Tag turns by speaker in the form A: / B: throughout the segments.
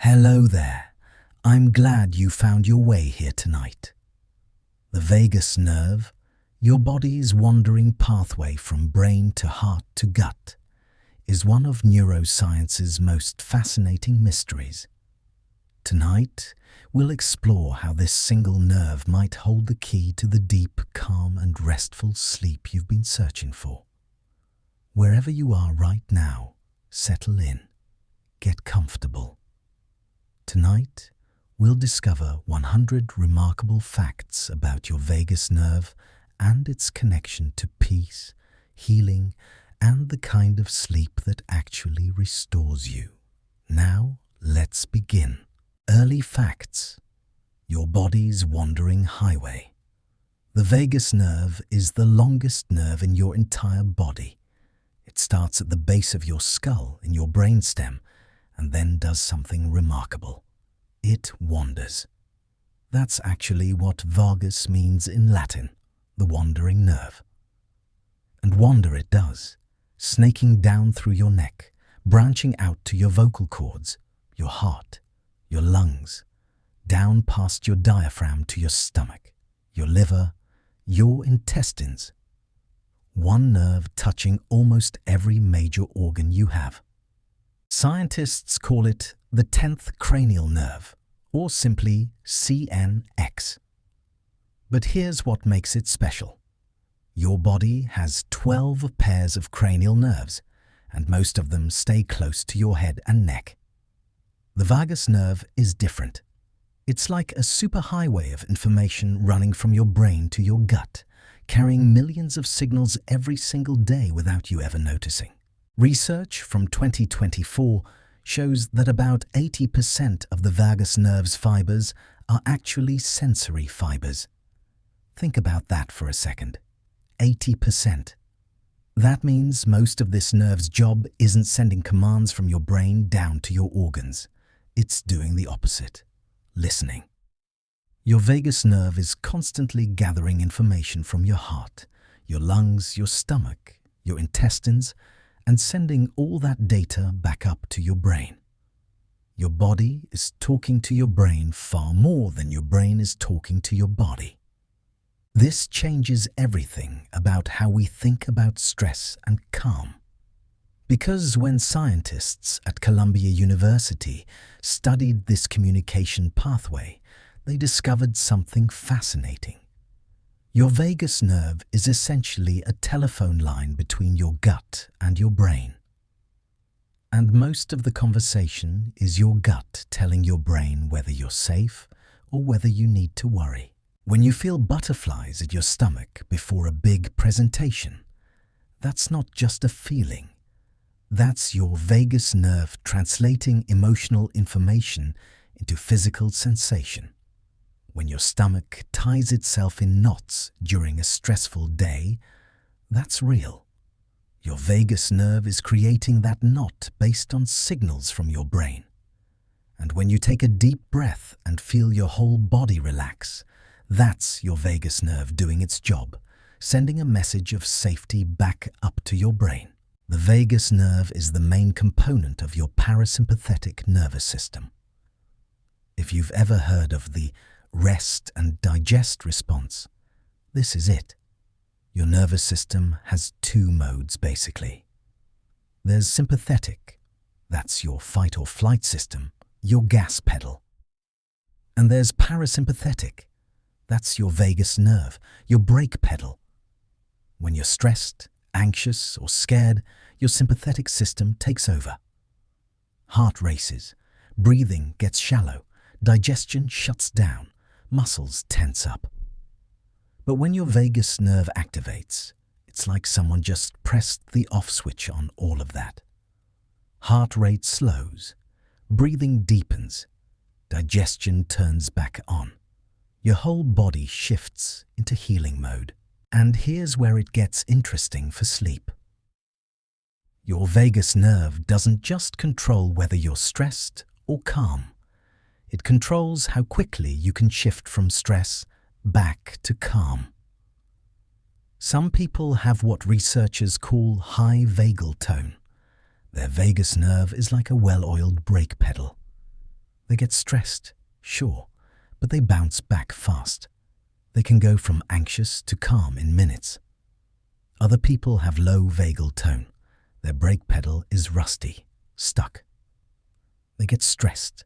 A: Hello there. I'm glad you found your way here tonight. The vagus nerve, your body's wandering pathway from brain to heart to gut, is one of neuroscience's most fascinating mysteries. Tonight, we'll explore how this single nerve might hold the key to the deep, calm and restful sleep you've been searching for. Wherever you are right now, settle in, get comfortable. Tonight, we'll discover 100 remarkable facts about your vagus nerve and its connection to peace, healing, and the kind of sleep that actually restores you. Now, let's begin. Early facts. Your body's wandering highway. The vagus nerve is the longest nerve in your entire body. It starts at the base of your skull in your brainstem and then does something remarkable. It wanders. That's actually what vagus means in Latin, the wandering nerve. And wander it does, snaking down through your neck, branching out to your vocal cords, your heart, your lungs, down past your diaphragm to your stomach, your liver, your intestines. One nerve touching almost every major organ you have. Scientists call it the 10th cranial nerve, or simply CNX. But here's what makes it special. Your body has 12 pairs of cranial nerves, and most of them stay close to your head and neck. The vagus nerve is different. It's like a superhighway of information running from your brain to your gut, carrying millions of signals every single day without you ever noticing. Research from 2024 shows that about 80% of the vagus nerve's fibers are actually sensory fibers. Think about that for a second. 80%. That means most of this nerve's job isn't sending commands from your brain down to your organs. It's doing the opposite, listening. Your vagus nerve is constantly gathering information from your heart, your lungs, your stomach, your intestines, and sending all that data back up to your brain. Your body is talking to your brain far more than your brain is talking to your body. This changes everything about how we think about stress and calm. Because when scientists at Columbia University studied this communication pathway, they discovered something fascinating. Your vagus nerve is essentially a telephone line between your gut and your brain. And most of the conversation is your gut telling your brain whether you're safe or whether you need to worry. When you feel butterflies at your stomach before a big presentation, that's not just a feeling. That's your vagus nerve translating emotional information into physical sensation. When your stomach ties itself in knots during a stressful day, that's real. Your vagus nerve is creating that knot based on signals from your brain. And when you take a deep breath and feel your whole body relax, that's your vagus nerve doing its job, sending a message of safety back up to your brain. The vagus nerve is the main component of your parasympathetic nervous system. If you've ever heard of the rest and digest response, this is it. Your nervous system has two modes basically. There's sympathetic, that's your fight or flight system, your gas pedal. And there's parasympathetic, that's your vagus nerve, your brake pedal. When you're stressed, anxious or scared, your sympathetic system takes over. Heart races, breathing gets shallow, digestion shuts down, muscles tense up. But when your vagus nerve activates, it's like someone just pressed the off switch on all of that. Heart rate slows, breathing deepens, digestion turns back on. Your whole body shifts into healing mode. And here's where it gets interesting for sleep. Your vagus nerve doesn't just control whether you're stressed or calm. It controls how quickly you can shift from stress back to calm. Some people have what researchers call high vagal tone. Their vagus nerve is like a well-oiled brake pedal. They get stressed, sure, but they bounce back fast. They can go from anxious to calm in minutes. Other people have low vagal tone. Their brake pedal is rusty, stuck. They get stressed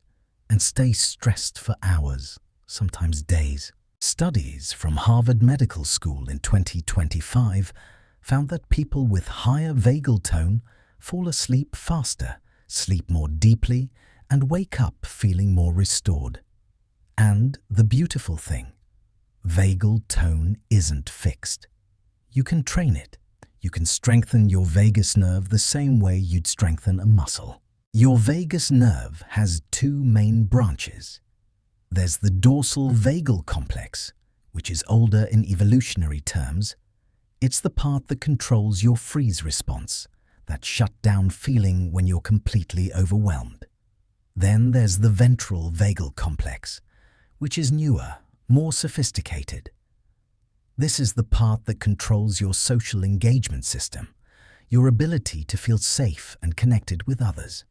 A: and stay stressed for hours, sometimes days. Studies from Harvard Medical School in 2025 found that people with higher vagal tone fall asleep faster, sleep more deeply, and wake up feeling more restored. And the beautiful thing, vagal tone isn't fixed. You can train it. You can strengthen your vagus nerve the same way you'd strengthen a muscle. Your vagus nerve has two main branches. There's the dorsal vagal complex, which is older in evolutionary terms. It's the part that controls your freeze response, that shutdown feeling when you're completely overwhelmed. Then there's the ventral vagal complex, which is newer, more sophisticated. This is the part that controls your social engagement system, your ability to feel safe and connected with others.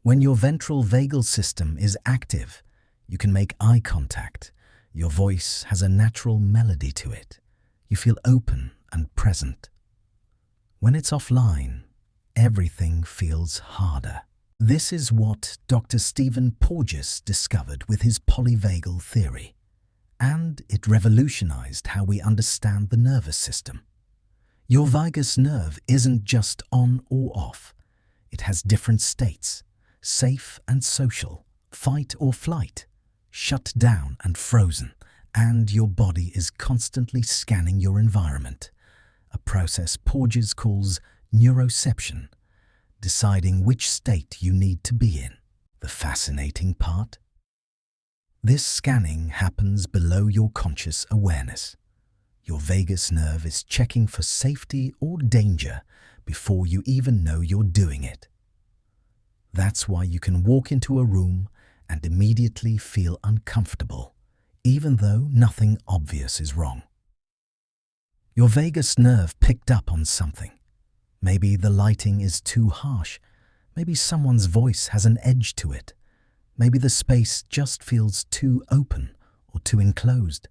A: When your ventral vagal system is active, you can make eye contact. Your voice has a natural melody to it. You feel open and present. When it's offline, everything feels harder. This is what Dr. Stephen Porges discovered with his polyvagal theory, and it revolutionized how we understand the nervous system. Your vagus nerve isn't just on or off. It has different states, safe and social, fight or flight, shut down and frozen, and your body is constantly scanning your environment, a process Porges calls neuroception, deciding which state you need to be in. The fascinating part? This scanning happens below your conscious awareness. Your vagus nerve is checking for safety or danger before you even know you're doing it. That's why you can walk into a room and immediately feel uncomfortable, even though nothing obvious is wrong. Your vagus nerve picked up on something. Maybe the lighting is too harsh. Maybe someone's voice has an edge to it. Maybe the space just feels too open or too enclosed.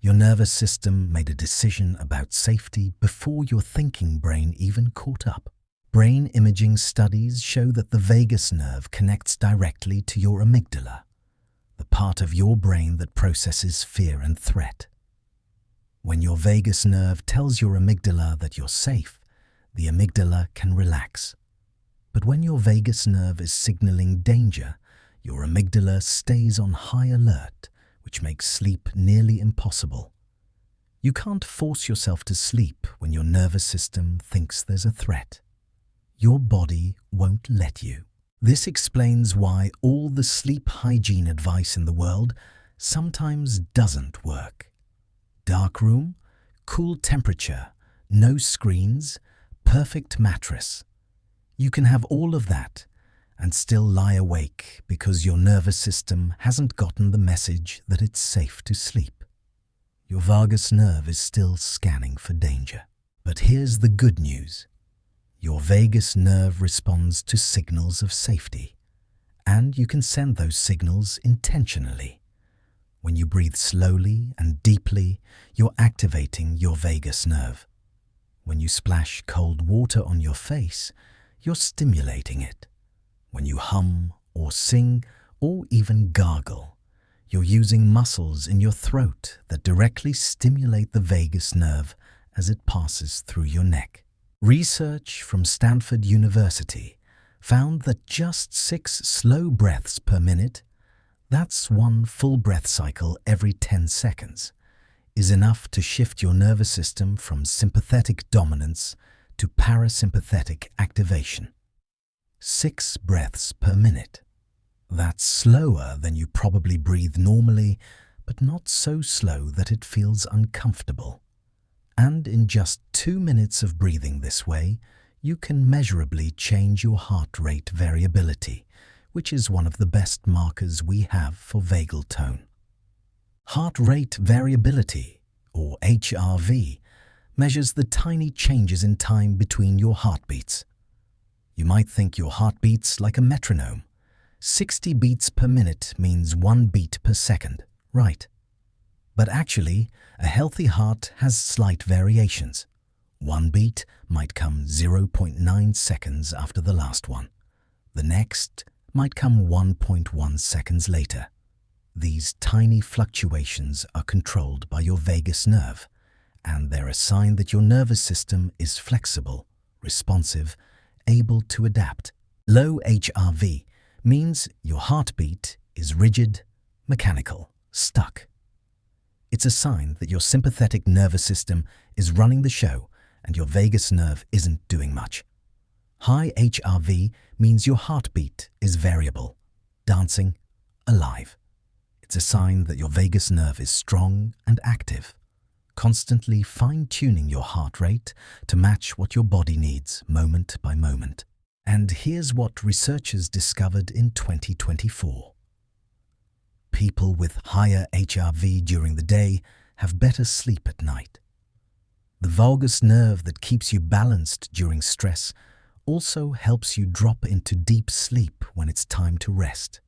A: Your nervous system made a decision about safety before your thinking brain even caught up. Brain imaging studies show that the vagus nerve connects directly to your amygdala, the part of your brain that processes fear and threat. When your vagus nerve tells your amygdala that you're safe, the amygdala can relax. But when your vagus nerve is signaling danger, your amygdala stays on high alert, which makes sleep nearly impossible. You can't force yourself to sleep when your nervous system thinks there's a threat. Your body won't let you. This explains why all the sleep hygiene advice in the world sometimes doesn't work. Dark room, cool temperature, no screens, perfect mattress. You can have all of that and still lie awake because your nervous system hasn't gotten the message that it's safe to sleep. Your vagus nerve is still scanning for danger. But here's the good news. Your vagus nerve responds to signals of safety, and you can send those signals intentionally. When you breathe slowly and deeply, you're activating your vagus nerve. When you splash cold water on your face, you're stimulating it. When you hum or sing or even gargle, you're using muscles in your throat that directly stimulate the vagus nerve as it passes through your neck. Research from Stanford University found that just 6 slow breaths per minute, that's 1 full breath cycle every 10 seconds, is enough to shift your nervous system from sympathetic dominance to parasympathetic activation. 6 breaths per minute. That's slower than you probably breathe normally, but not so slow that it feels uncomfortable. And in just 2 minutes of breathing this way, you can measurably change your heart rate variability, which is one of the best markers we have for vagal tone. Heart rate variability, or HRV, measures the tiny changes in time between your heartbeats. You might think your heart beats like a metronome. 60 beats per minute means 1 beat per second, right? But actually, a healthy heart has slight variations. One beat might come 0.9 seconds after the last one. The next might come 1.1 seconds later. These tiny fluctuations are controlled by your vagus nerve, and they're a sign that your nervous system is flexible, responsive, able to adapt. Low HRV means your heartbeat is rigid, mechanical, stuck. It's a sign that your sympathetic nervous system is running the show and your vagus nerve isn't doing much. High HRV means your heartbeat is variable, dancing, alive. It's a sign that your vagus nerve is strong and active, constantly fine-tuning your heart rate to match what your body needs moment by moment. And here's what researchers discovered in 2024. People with higher HRV during the day have better sleep at night. The valgus nerve that keeps you balanced during stress also helps you drop into deep sleep when it's time to rest.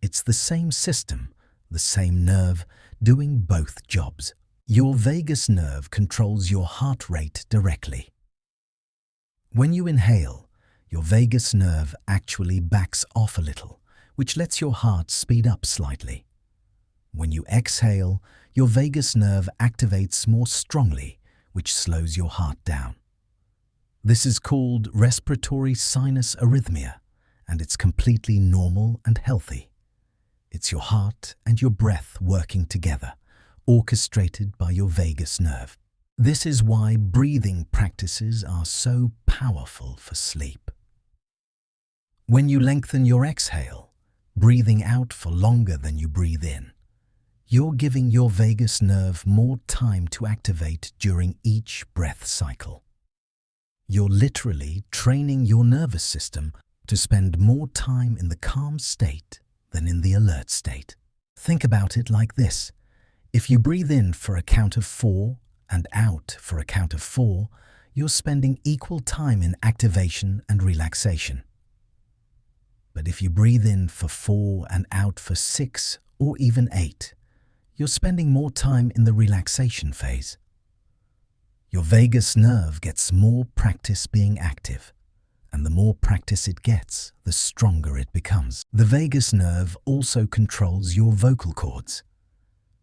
A: It's the same system, the same nerve, doing both jobs. Your vagus nerve controls your heart rate directly. When you inhale, your vagus nerve actually backs off a little, which lets your heart speed up slightly. When you exhale, your vagus nerve activates more strongly, which slows your heart down. This is called respiratory sinus arrhythmia, and it's completely normal and healthy. It's your heart and your breath working together, orchestrated by your vagus nerve. This is why breathing practices are so powerful for sleep. When you lengthen your exhale, breathing out for longer than you breathe in, you're giving your vagus nerve more time to activate during each breath cycle. You're literally training your nervous system to spend more time in the calm state than in the alert state. Think about it like this. If you breathe in for a count of 4 and out for a count of 4, you're spending equal time in activation and relaxation. But if you breathe in for 4 and out for 6 or even 8, you're spending more time in the relaxation phase. Your vagus nerve gets more practice being active, and the more practice it gets, the stronger it becomes. The vagus nerve also controls your vocal cords.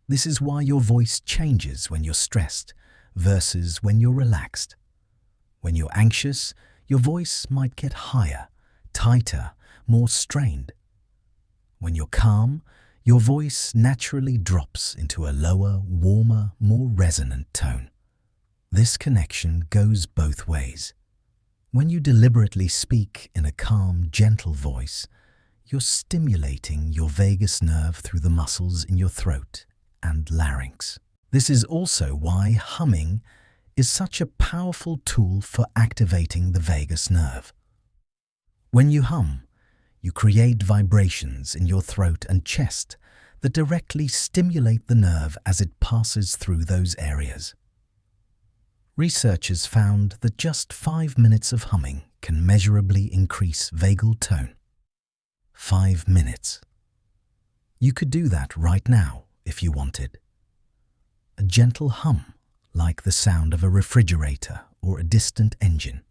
A: This is why your voice changes when you're stressed versus when you're relaxed. When you're anxious, your voice might get higher, tighter, more strained. When you're calm, your voice naturally drops into a lower, warmer, more resonant tone. This connection goes both ways. When you deliberately speak in a calm, gentle voice, you're stimulating your vagus nerve through the muscles in your throat and larynx. This is also why humming is such a powerful tool for activating the vagus nerve. When you hum, you create vibrations in your throat and chest that directly stimulate the nerve as it passes through those areas. Researchers found that just 5 minutes of humming can measurably increase vagal tone. 5 minutes. You could do that right now if you wanted. A gentle hum, like the sound of a refrigerator or a distant engine.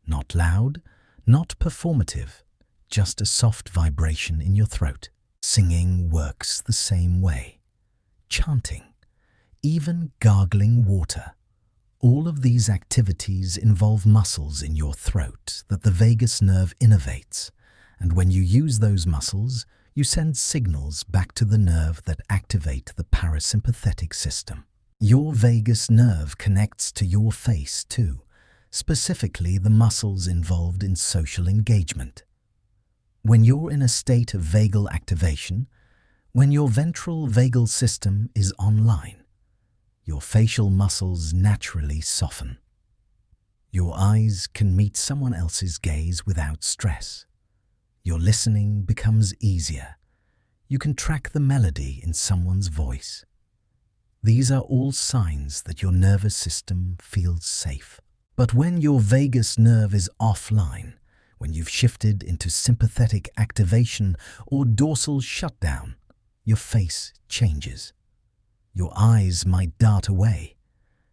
A: Not loud, not performative, just a soft vibration in your throat. Singing works the same way. Chanting, even gargling water. All of these activities involve muscles in your throat that the vagus nerve innervates, and when you use those muscles, you send signals back to the nerve that activate the parasympathetic system. Your vagus nerve connects to your face too, specifically the muscles involved in social engagement. When you're in a state of vagal activation, when your ventral vagal system is online, your facial muscles naturally soften. Your eyes can meet someone else's gaze without stress. Your listening becomes easier. You can track the melody in someone's voice. These are all signs that your nervous system feels safe. But when your vagus nerve is offline, When you've shifted into sympathetic activation or dorsal shutdown, your face changes. Your eyes might dart away.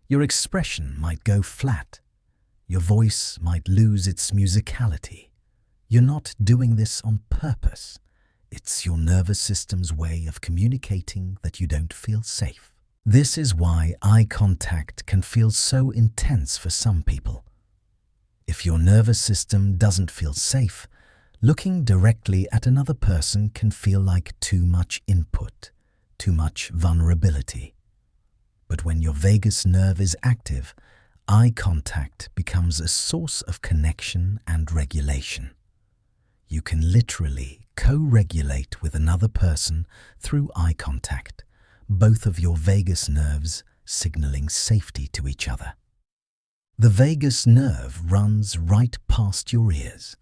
A: Your expression might go flat. Your voice might lose its musicality. You're not doing this on purpose. It's your nervous system's way of communicating that you don't feel safe. This is why eye contact can feel so intense for some people. If your nervous system doesn't feel safe, looking directly at another person can feel like too much input, too much vulnerability. But when your vagus nerve is active, eye contact becomes a source of connection and regulation. You can literally co-regulate with another person through eye contact, both of your vagus nerves signaling safety to each other. The vagus nerve runs right past your ears,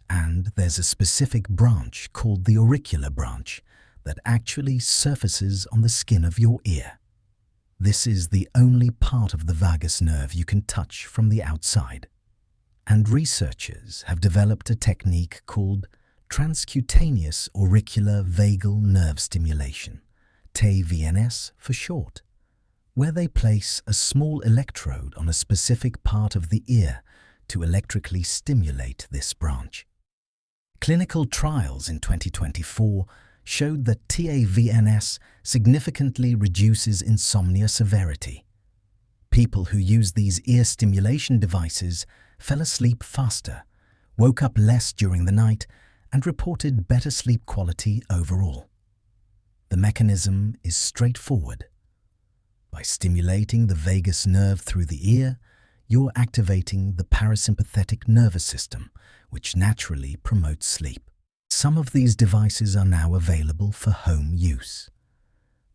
A: and there's a specific branch called the auricular branch that actually surfaces on the skin of your ear. This is the only part of the vagus nerve you can touch from the outside. And researchers have developed a technique called transcutaneous auricular vagal nerve stimulation, TVNS for short, where they place a small electrode on a specific part of the ear to electrically stimulate this branch. Clinical trials in 2024 showed that TAVNS significantly reduces insomnia severity. People who used these ear stimulation devices fell asleep faster, woke up less during the night, and reported better sleep quality overall. The mechanism is straightforward. By stimulating the vagus nerve through the ear, you're activating the parasympathetic nervous system, which naturally promotes sleep. Some of these devices are now available for home use.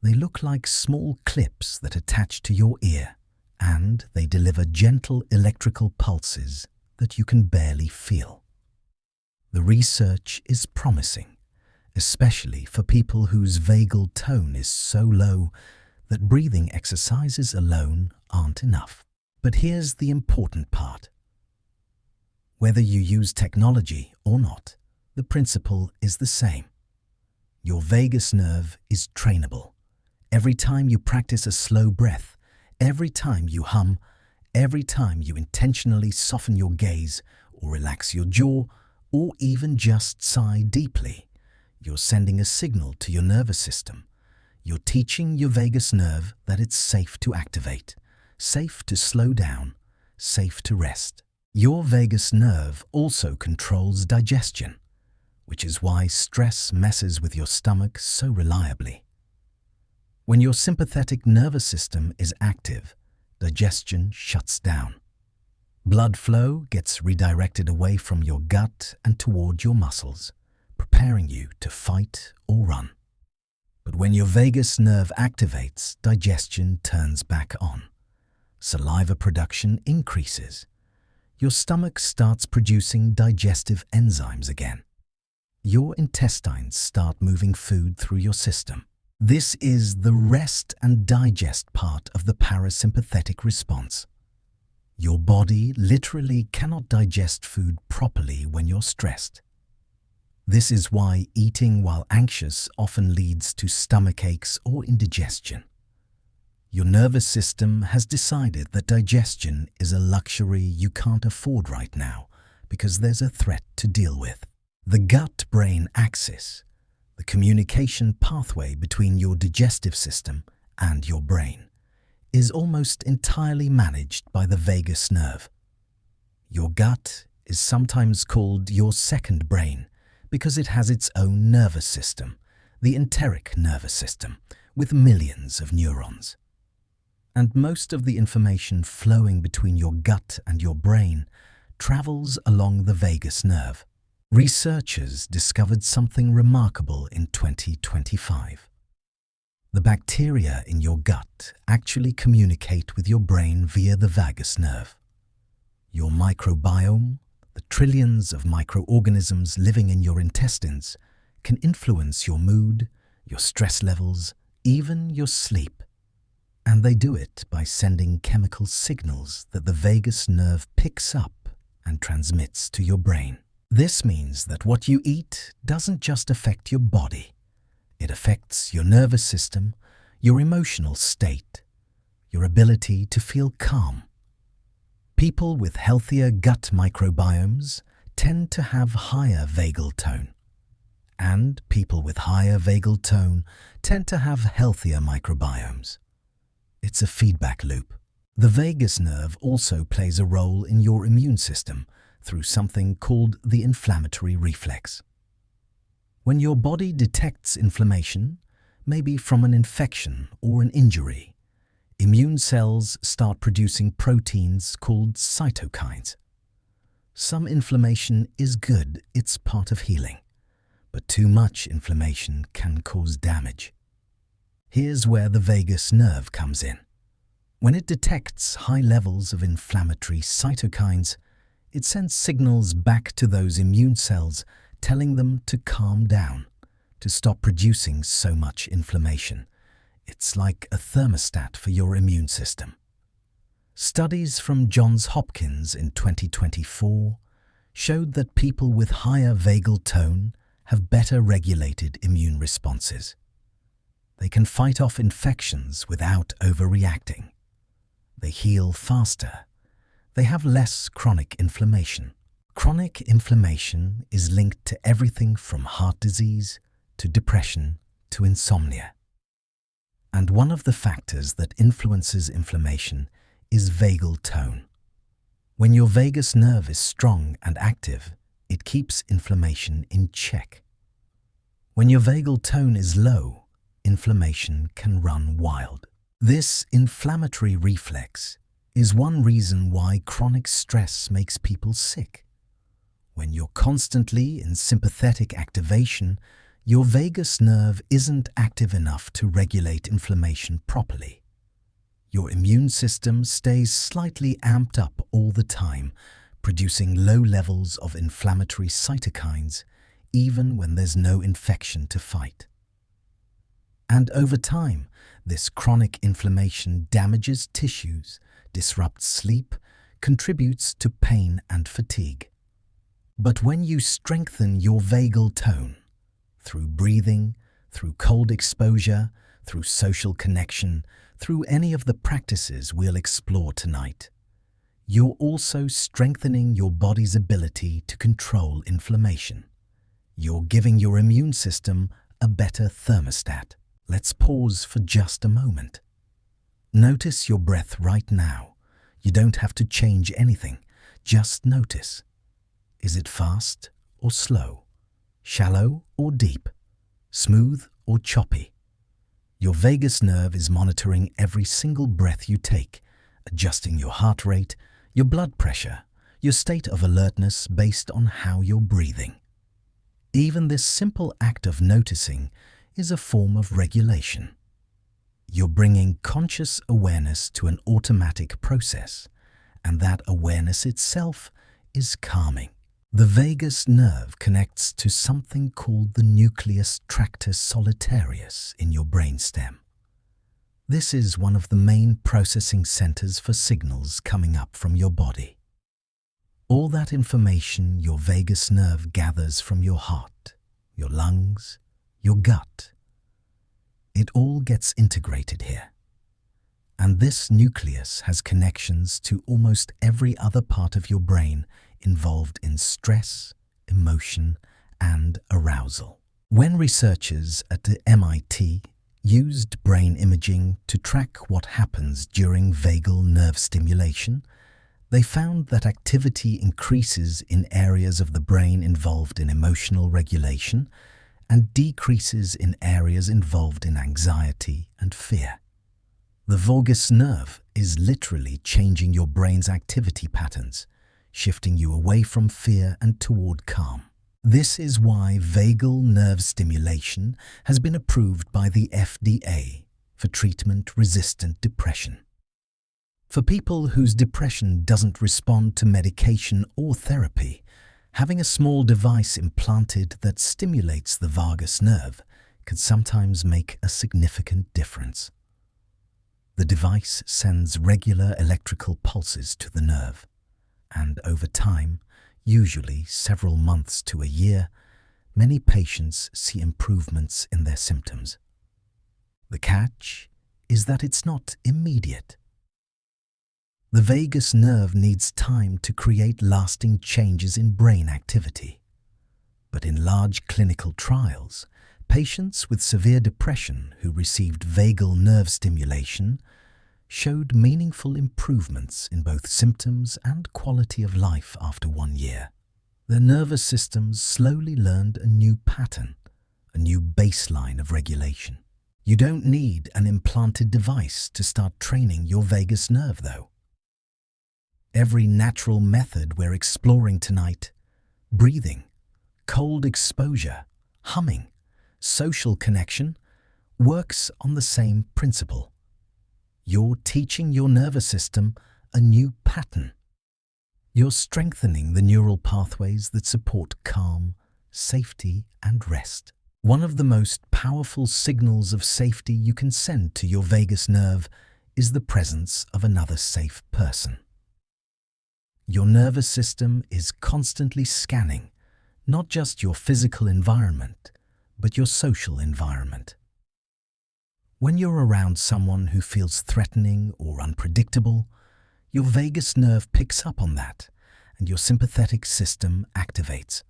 A: They look like small clips that attach to your ear, and they deliver gentle electrical pulses that you can barely feel. The research is promising, especially for people whose vagal tone is so low that breathing exercises alone aren't enough. But here's the important part. Whether you use technology or not, the principle is the same. Your vagus nerve is trainable. Every time you practice a slow breath, every time you hum, every time you intentionally soften your gaze or relax your jaw, or even just sigh deeply, you're sending a signal to your nervous system. You're teaching your vagus nerve that it's safe to activate, safe to slow down, safe to rest. Your vagus nerve also controls digestion, which is why stress messes with your stomach so reliably. When your sympathetic nervous system is active, digestion shuts down. Blood flow gets redirected away from your gut and toward your muscles, preparing you to fight or run. But when your vagus nerve activates, digestion turns back on. Saliva production increases. Your stomach starts producing digestive enzymes again. Your intestines start moving food through your system. This is the rest and digest part of the parasympathetic response. Your body literally cannot digest food properly when you're stressed. This is why eating while anxious often leads to stomach aches or indigestion. Your nervous system has decided that digestion is a luxury you can't afford right now because there's a threat to deal with. The gut-brain axis, the communication pathway between your digestive system and your brain, is almost entirely managed by the vagus nerve. Your gut is sometimes called your second brain because it has its own nervous system, the enteric nervous system, with millions of neurons. And most of the information flowing between your gut and your brain travels along the vagus nerve. Researchers discovered something remarkable in 2025. The bacteria in your gut actually communicate with your brain via the vagus nerve. Your microbiome, the trillions of microorganisms living in your intestines, can influence your mood, your stress levels, even your sleep. And they do it by sending chemical signals that the vagus nerve picks up and transmits to your brain. This means that what you eat doesn't just affect your body. It affects your nervous system, your emotional state, your ability to feel calm. People with healthier gut microbiomes tend to have higher vagal tone, and people with higher vagal tone tend to have healthier microbiomes. It's a feedback loop. The vagus nerve also plays a role in your immune system through something called the inflammatory reflex. When your body detects inflammation, maybe from an infection or an injury, immune cells start producing proteins called cytokines. Some inflammation is good, it's part of healing, but too much inflammation can cause damage. Here's where the vagus nerve comes in. When it detects high levels of inflammatory cytokines, it sends signals back to those immune cells telling them to calm down, to stop producing so much inflammation. It's like a thermostat for your immune system. Studies from Johns Hopkins in 2024 showed that people with higher vagal tone have better regulated immune responses. They can fight off infections without overreacting. They heal faster. They have less chronic inflammation. Chronic inflammation is linked to everything from heart disease to depression to insomnia. And one of the factors that influences inflammation is vagal tone. When your vagus nerve is strong and active, it keeps inflammation in check. When your vagal tone is low, inflammation can run wild. This inflammatory reflex is one reason why chronic stress makes people sick. When you're constantly in sympathetic activation, your vagus nerve isn't active enough to regulate inflammation properly. Your immune system stays slightly amped up all the time, producing low levels of inflammatory cytokines, even when there's no infection to fight. And over time, this chronic inflammation damages tissues, disrupts sleep, contributes to pain and fatigue. But when you strengthen your vagal tone, through breathing, through cold exposure, through social connection, through any of the practices we'll explore tonight, you're also strengthening your body's ability to control inflammation. You're giving your immune system a better thermostat. Let's pause for just a moment. Notice your breath right now. You don't have to change anything. Just notice. Is it fast or slow? Shallow or deep? Smooth or choppy? Your vagus nerve is monitoring every single breath you take, adjusting your heart rate, your blood pressure, your state of alertness based on how you're breathing. Even this simple act of noticing is a form of regulation. You're bringing conscious awareness to an automatic process, and that awareness itself is calming. The vagus nerve connects to something called the nucleus tractus solitarius in your brainstem. This is one of the main processing centers for signals coming up from your body. All that information your vagus nerve gathers from your heart, your lungs, your gut, it all gets integrated here. And this nucleus has connections to almost every other part of your brain involved in stress, emotion, and arousal. When researchers at the MIT used brain imaging to track what happens during vagal nerve stimulation, they found that activity increases in areas of the brain involved in emotional regulation and decreases in areas involved in anxiety and fear. The vagus nerve is literally changing your brain's activity patterns, shifting you away from fear and toward calm. This is why vagal nerve stimulation has been approved by the FDA for treatment-resistant depression. For people whose depression doesn't respond to medication or therapy, having a small device implanted that stimulates the vagus nerve can sometimes make a significant difference. The device sends regular electrical pulses to the nerve, and over time, usually several months to a year, many patients see improvements in their symptoms. The catch is that it's not immediate. The vagus nerve needs time to create lasting changes in brain activity. But in large clinical trials, patients with severe depression who received vagal nerve stimulation showed meaningful improvements in both symptoms and quality of life after 1 year. Their nervous systems slowly learned a new pattern, a new baseline of regulation. You don't need an implanted device to start training your vagus nerve, though. Every natural method we're exploring tonight, breathing, cold exposure, humming, social connection, works on the same principle. You're teaching your nervous system a new pattern. You're strengthening the neural pathways that support calm, safety, and rest. One of the most powerful signals of safety you can send to your vagus nerve is the presence of another safe person. Your nervous system is constantly scanning not just your physical environment, but your social environment. When you're around someone who feels threatening or unpredictable, your vagus nerve picks up on that and your sympathetic system activates.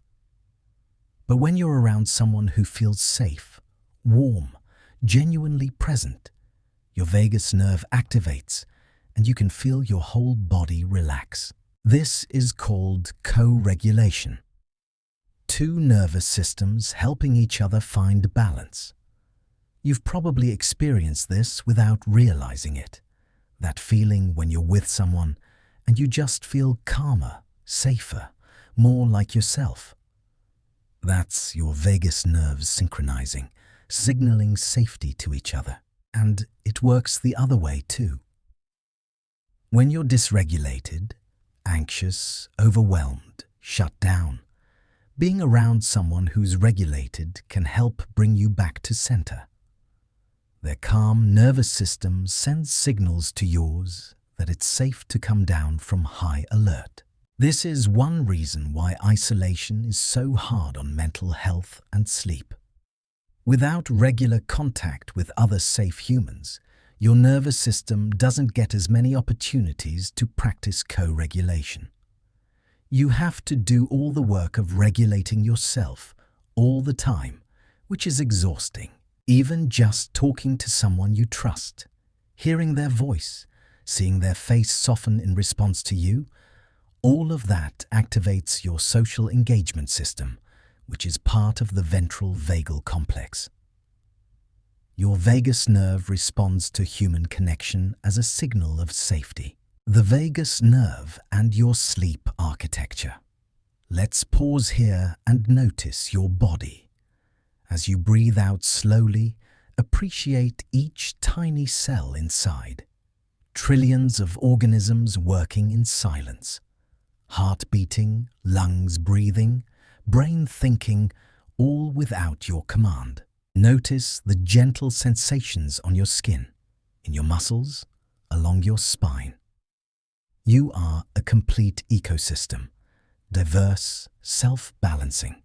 A: But when you're around someone who feels safe, warm, genuinely present, your vagus nerve activates and you can feel your whole body relax. This is called co-regulation. Two nervous systems helping each other find balance. You've probably experienced this without realizing it. That feeling when you're with someone and you just feel calmer, safer, more like yourself. That's your vagus nerves synchronizing, signaling safety to each other. And it works the other way too. When you're dysregulated, anxious, overwhelmed, shut down, being around someone who's regulated can help bring you back to center. Their calm nervous system sends signals to yours that it's safe to come down from high alert. This is one reason why isolation is so hard on mental health and sleep. Without regular contact with other safe humans, your nervous system doesn't get as many opportunities to practice co-regulation. You have to do all the work of regulating yourself all the time, which is exhausting. Even just talking to someone you trust, hearing their voice, seeing their face soften in response to you, all of that activates your social engagement system, which is part of the ventral vagal complex. Your vagus nerve responds to human connection as a signal of safety. The vagus nerve and your sleep architecture. Let's pause here and notice your body. As you breathe out slowly, appreciate each tiny cell inside. Trillions of organisms working in silence. Heart beating, lungs breathing, brain thinking, all without your command. Notice the gentle sensations on your skin, in your muscles, along your spine. You are a complete ecosystem, diverse, self-balancing.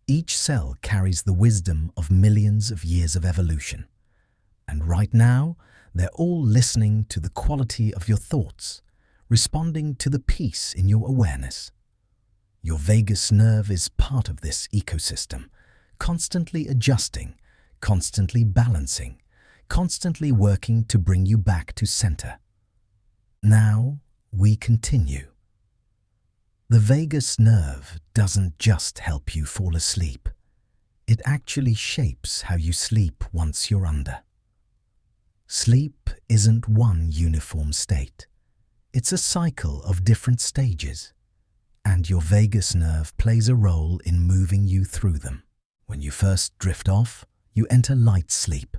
A: Each cell carries the wisdom of millions of years of evolution. And right now, they're all listening to the quality of your thoughts, responding to the peace in your awareness. Your vagus nerve is part of this ecosystem, constantly adjusting, constantly balancing, constantly working to bring you back to center. Now we continue. The vagus nerve doesn't just help you fall asleep. It actually shapes how you sleep once you're under. Sleep isn't one uniform state. It's a cycle of different stages, and your vagus nerve plays a role in moving you through them. When you first drift off, you enter light sleep,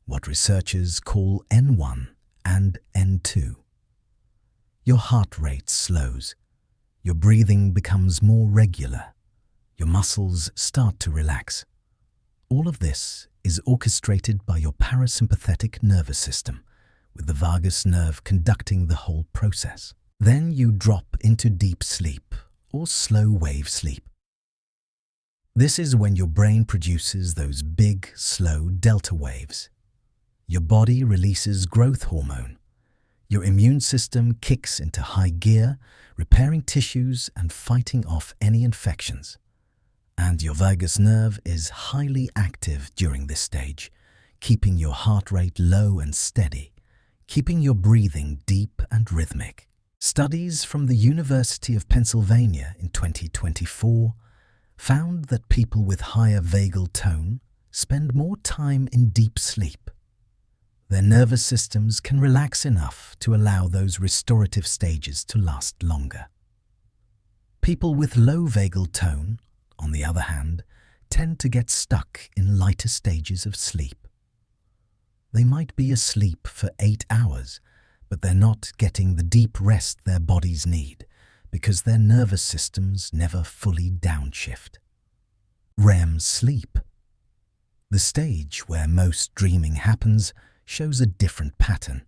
A: what researchers call N1 and N2. Your heart rate slows. Your breathing becomes more regular. Your muscles start to relax. All of this is orchestrated by your parasympathetic nervous system, with the vagus nerve conducting the whole process. Then you drop into deep sleep, or slow wave sleep. This is when your brain produces those big, slow delta waves. Your body releases growth hormone. Your immune system kicks into high gear, repairing tissues and fighting off any infections. And your vagus nerve is highly active during this stage, keeping your heart rate low and steady, keeping your breathing deep and rhythmic. Studies from the University of Pennsylvania in 2024 found that people with higher vagal tone spend more time in deep sleep. Their nervous systems can relax enough to allow those restorative stages to last longer. People with low vagal tone, on the other hand, tend to get stuck in lighter stages of sleep. They might be asleep for 8 hours, but they're not getting the deep rest their bodies need because their nervous systems never fully downshift. REM sleep. The stage where most dreaming happens shows a different pattern.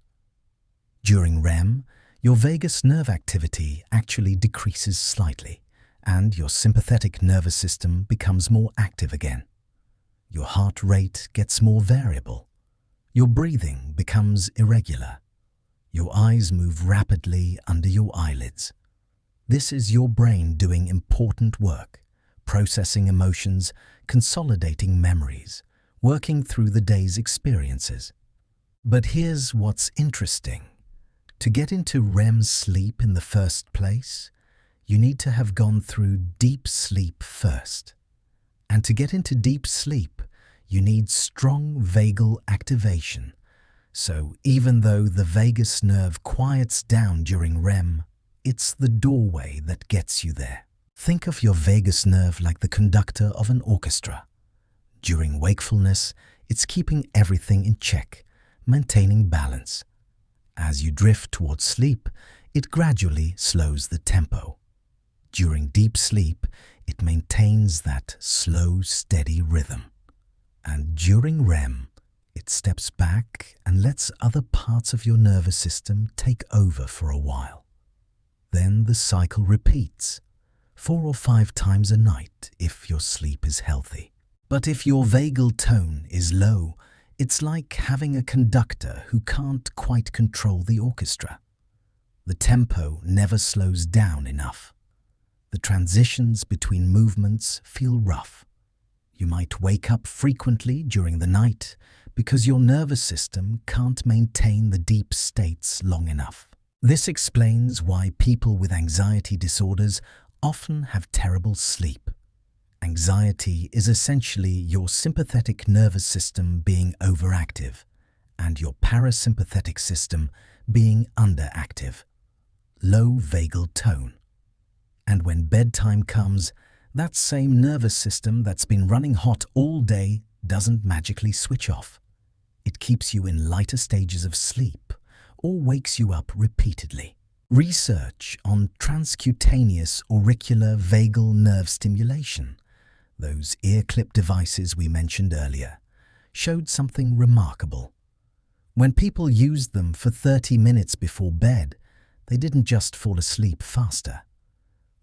A: During REM, your vagus nerve activity actually decreases slightly, and your sympathetic nervous system becomes more active again. Your heart rate gets more variable. Your breathing becomes irregular. Your eyes move rapidly under your eyelids. This is your brain doing important work, processing emotions, consolidating memories, working through the day's experiences. But here's what's interesting. To get into REM sleep in the first place, you need to have gone through deep sleep first. And to get into deep sleep, you need strong vagal activation. So even though the vagus nerve quiets down during REM, it's the doorway that gets you there. Think of your vagus nerve like the conductor of an orchestra. During wakefulness, it's keeping everything in check, maintaining balance. As you drift towards sleep, it gradually slows the tempo. During deep sleep, it maintains that slow, steady rhythm. And during REM, it steps back and lets other parts of your nervous system take over for a while. Then the cycle repeats, 4 or 5 times a night if your sleep is healthy. But if your vagal tone is low, it's like having a conductor who can't quite control the orchestra. The tempo never slows down enough. The transitions between movements feel rough. You might wake up frequently during the night because your nervous system can't maintain the deep states long enough. This explains why people with anxiety disorders often have terrible sleep. Anxiety is essentially your sympathetic nervous system being overactive and your parasympathetic system being underactive. Low vagal tone. And when bedtime comes, that same nervous system that's been running hot all day doesn't magically switch off. It keeps you in lighter stages of sleep or wakes you up repeatedly. Research on transcutaneous auricular vagal nerve stimulation, those ear clip devices we mentioned earlier, showed something remarkable. When people used them for 30 minutes before bed, they didn't just fall asleep faster.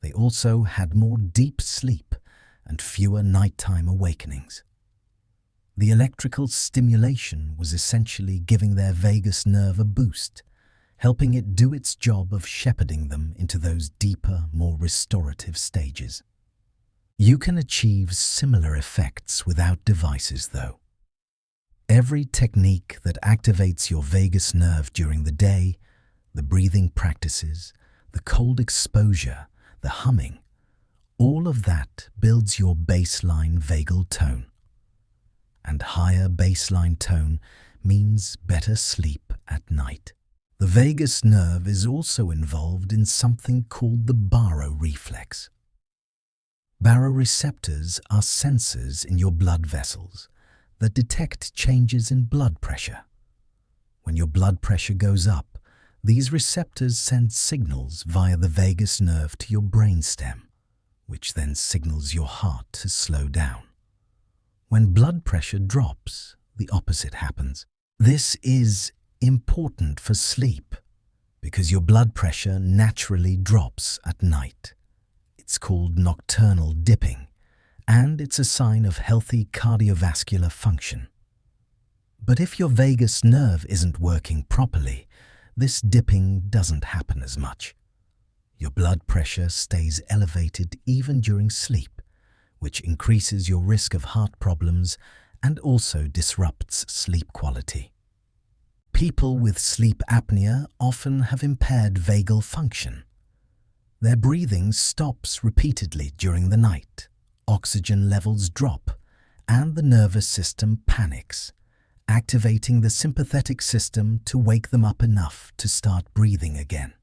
A: They also had more deep sleep and fewer nighttime awakenings. The electrical stimulation was essentially giving their vagus nerve a boost, helping it do its job of shepherding them into those deeper, more restorative stages. You can achieve similar effects without devices, though. Every technique that activates your vagus nerve during the day, the breathing practices, the cold exposure, the humming, all of that builds your baseline vagal tone. And higher baseline tone means better sleep at night. The vagus nerve is also involved in something called the baroreflex. Baroreceptors are sensors in your blood vessels that detect changes in blood pressure. When your blood pressure goes up, these receptors send signals via the vagus nerve to your brainstem, which then signals your heart to slow down. When blood pressure drops, the opposite happens. This is important for sleep because your blood pressure naturally drops at night. It's called nocturnal dipping, and it's a sign of healthy cardiovascular function. But if your vagus nerve isn't working properly, this dipping doesn't happen as much. Your blood pressure stays elevated even during sleep, which increases your risk of heart problems and also disrupts sleep quality. People with sleep apnea often have impaired vagal function. Their breathing stops repeatedly during the night, oxygen levels drop, and the nervous system panics, activating the sympathetic system to wake them up enough to start breathing again.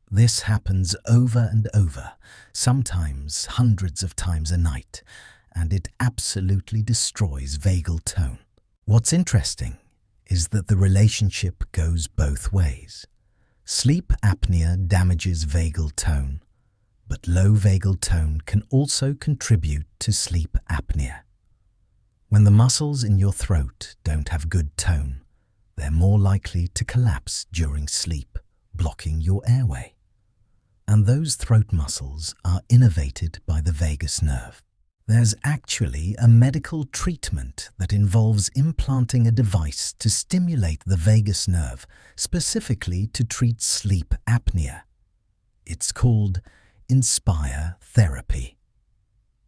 A: This happens over and over, sometimes hundreds of times a night, and it absolutely destroys vagal tone. What's interesting is that the relationship goes both ways. Sleep apnea damages vagal tone, but low vagal tone can also contribute to sleep apnea. When the muscles in your throat don't have good tone, they're more likely to collapse during sleep, blocking your airway. And those throat muscles are innervated by the vagus nerve. There's actually a medical treatment that involves implanting a device to stimulate the vagus nerve, specifically to treat sleep apnea. It's called Inspire therapy.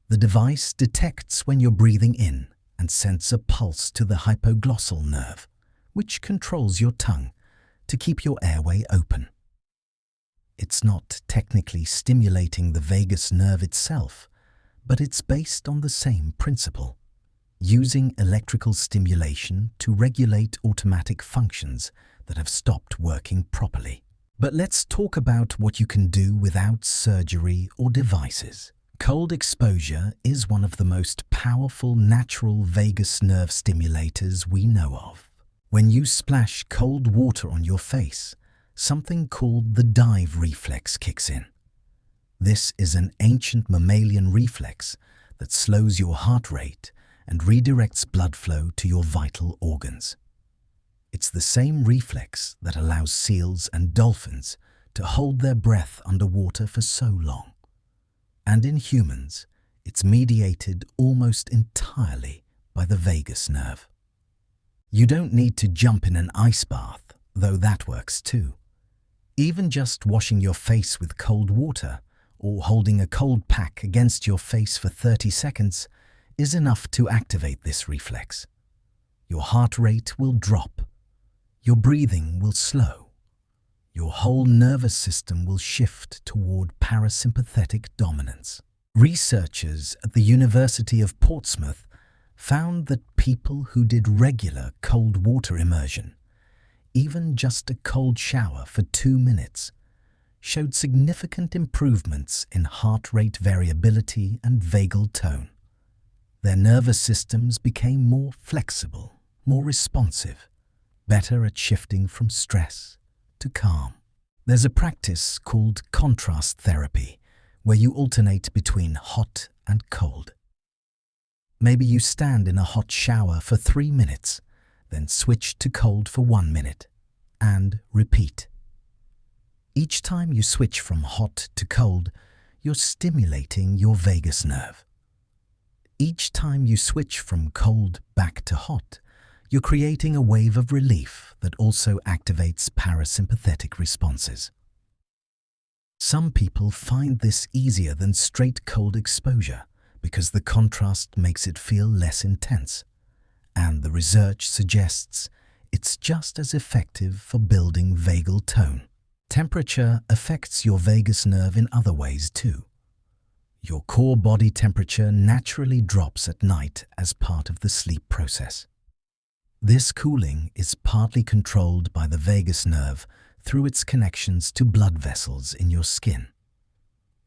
A: The device detects when you're breathing in and sends a pulse to the hypoglossal nerve, which controls your tongue to keep your airway open. It's not technically stimulating the vagus nerve itself, but it's based on the same principle, using electrical stimulation to regulate automatic functions that have stopped working properly. But let's talk about what you can do without surgery or devices. Cold exposure is one of the most powerful natural vagus nerve stimulators we know of. When you splash cold water on your face, something called the dive reflex kicks in. This is an ancient mammalian reflex that slows your heart rate and redirects blood flow to your vital organs. It's the same reflex that allows seals and dolphins to hold their breath underwater for so long. And in humans, it's mediated almost entirely by the vagus nerve. You don't need to jump in an ice bath, though that works too. Even just washing your face with cold water or holding a cold pack against your face for 30 seconds is enough to activate this reflex. Your heart rate will drop. Your breathing will slow. Your whole nervous system will shift toward parasympathetic dominance. Researchers at the University of Portsmouth found that people who did regular cold water immersion, even just a cold shower for 2 minutes, showed significant improvements in heart rate variability and vagal tone. Their nervous systems became more flexible, more responsive, better at shifting from stress to calm. There's a practice called contrast therapy, where you alternate between hot and cold. Maybe you stand in a hot shower for 3 minutes, then switch to cold for 1 minute, and repeat. Each time you switch from hot to cold, you're stimulating your vagus nerve. Each time you switch from cold back to hot, you're creating a wave of relief that also activates parasympathetic responses. Some people find this easier than straight cold exposure because the contrast makes it feel less intense, and the research suggests it's just as effective for building vagal tone. Temperature affects your vagus nerve in other ways too. Your core body temperature naturally drops at night as part of the sleep process. This cooling is partly controlled by the vagus nerve through its connections to blood vessels in your skin.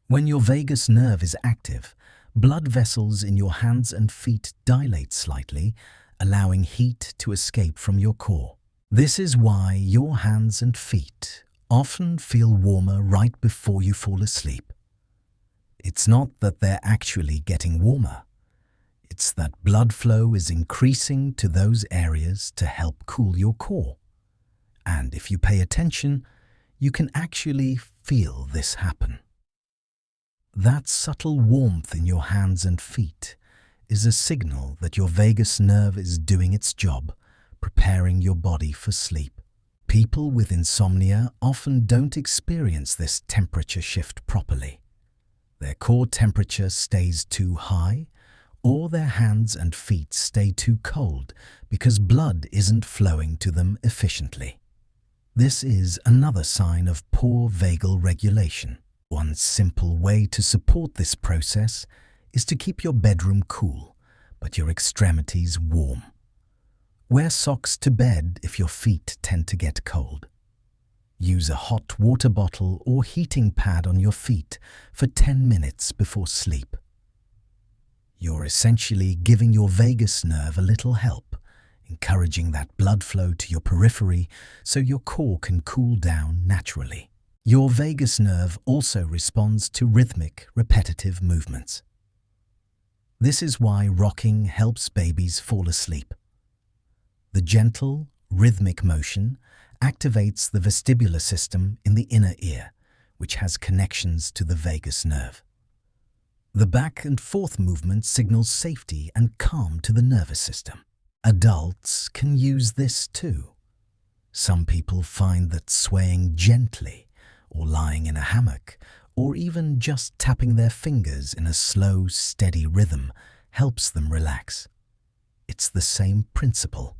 A: When your vagus nerve is active, blood vessels in your hands and feet dilate slightly, allowing heat to escape from your core. This is why your hands and feet often feel warmer right before you fall asleep. It's not that they're actually getting warmer. It's that blood flow is increasing to those areas to help cool your core. And if you pay attention, you can actually feel this happen. That subtle warmth in your hands and feet is a signal that your vagus nerve is doing its job, preparing your body for sleep. People with insomnia often don't experience this temperature shift properly. Their core temperature stays too high, or their hands and feet stay too cold because blood isn't flowing to them efficiently. This is another sign of poor vagal regulation. One simple way to support this process is to keep your bedroom cool, but your extremities warm. Wear socks to bed if your feet tend to get cold. Use a hot water bottle or heating pad on your feet for 10 minutes before sleep. You're essentially giving your vagus nerve a little help, encouraging that blood flow to your periphery so your core can cool down naturally. Your vagus nerve also responds to rhythmic, repetitive movements. This is why rocking helps babies fall asleep. The gentle, rhythmic motion activates the vestibular system in the inner ear, which has connections to the vagus nerve. The back and forth movement signals safety and calm to the nervous system. Adults can use this too. Some people find that swaying gently, or lying in a hammock, or even just tapping their fingers in a slow, steady rhythm helps them relax. It's the same principle.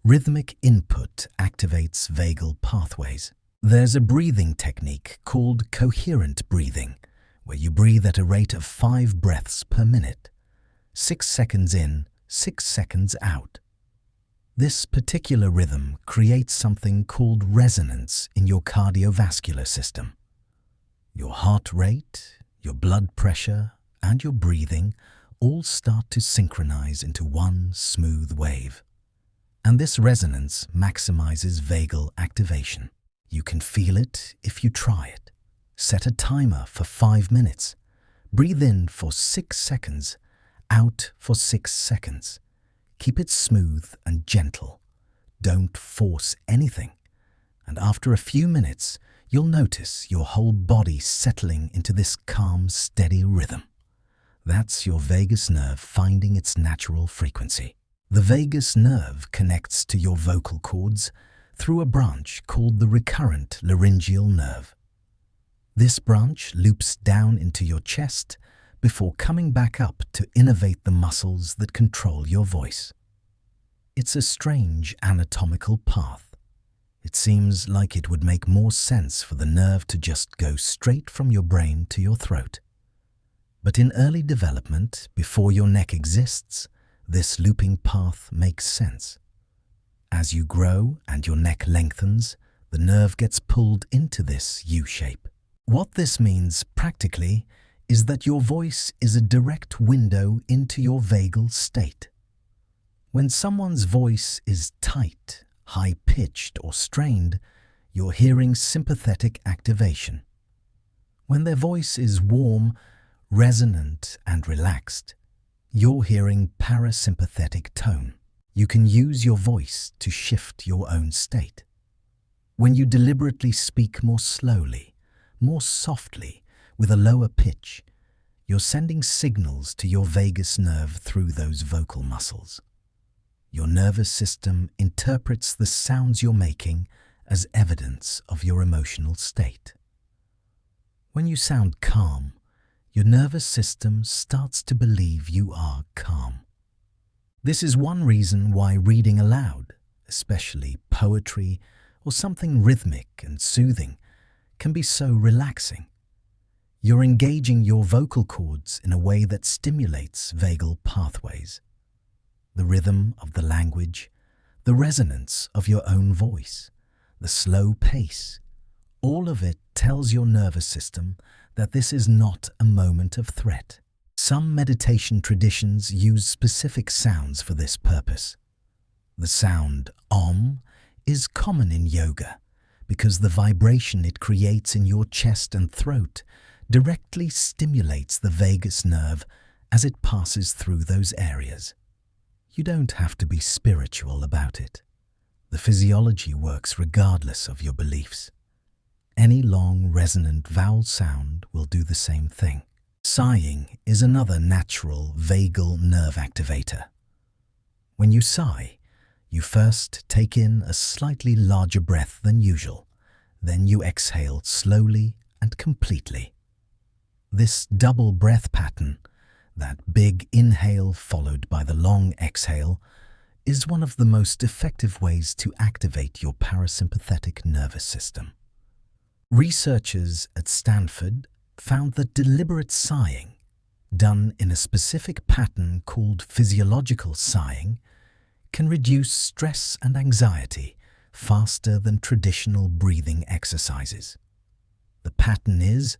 A: Rhythmic input activates vagal pathways. There's a breathing technique called coherent breathing, where you breathe at a rate of 5 breaths per minute, 6 seconds in, 6 seconds out. This particular rhythm creates something called resonance in your cardiovascular system. Your heart rate, your blood pressure, and your breathing all start to synchronize into one smooth wave. And this resonance maximizes vagal activation. You can feel it if you try it. Set a timer for 5 minutes. Breathe in for 6 seconds, out for 6 seconds. Keep it smooth and gentle. Don't force anything. And after a few minutes, you'll notice your whole body settling into this calm, steady rhythm. That's your vagus nerve finding its natural frequency. The vagus nerve connects to your vocal cords through a branch called the recurrent laryngeal nerve. This branch loops down into your chest before coming back up to innervate the muscles that control your voice. It's a strange anatomical path. It seems like it would make more sense for the nerve to just go straight from your brain to your throat. But in early development, before your neck exists, this looping path makes sense. As you grow and your neck lengthens, the nerve gets pulled into this U shape. What this means practically is that your voice is a direct window into your vagal state. When someone's voice is tight, high-pitched or strained, you're hearing sympathetic activation. When their voice is warm, resonant and relaxed, you're hearing parasympathetic tone. You can use your voice to shift your own state. When you deliberately speak more slowly, more softly, with a lower pitch, you're sending signals to your vagus nerve through those vocal muscles. Your nervous system interprets the sounds you're making as evidence of your emotional state. When you sound calm, your nervous system starts to believe you are calm. This is one reason why reading aloud, especially poetry or something rhythmic and soothing, can be so relaxing. You're engaging your vocal cords in a way that stimulates vagal pathways. The rhythm of the language, the resonance of your own voice, the slow pace, all of it tells your nervous system that this is not a moment of threat. Some meditation traditions use specific sounds for this purpose. The sound Om is common in yoga because the vibration it creates in your chest and throat directly stimulates the vagus nerve as it passes through those areas. You don't have to be spiritual about it. The physiology works regardless of your beliefs. Any long, resonant vowel sound will do the same thing. Sighing is another natural vagal nerve activator. When you sigh, you first take in a slightly larger breath than usual, then you exhale slowly and completely. This double breath pattern, that big inhale followed by the long exhale, is one of the most effective ways to activate your parasympathetic nervous system. Researchers at Stanford found that deliberate sighing, done in a specific pattern called physiological sighing, can reduce stress and anxiety faster than traditional breathing exercises. The pattern is: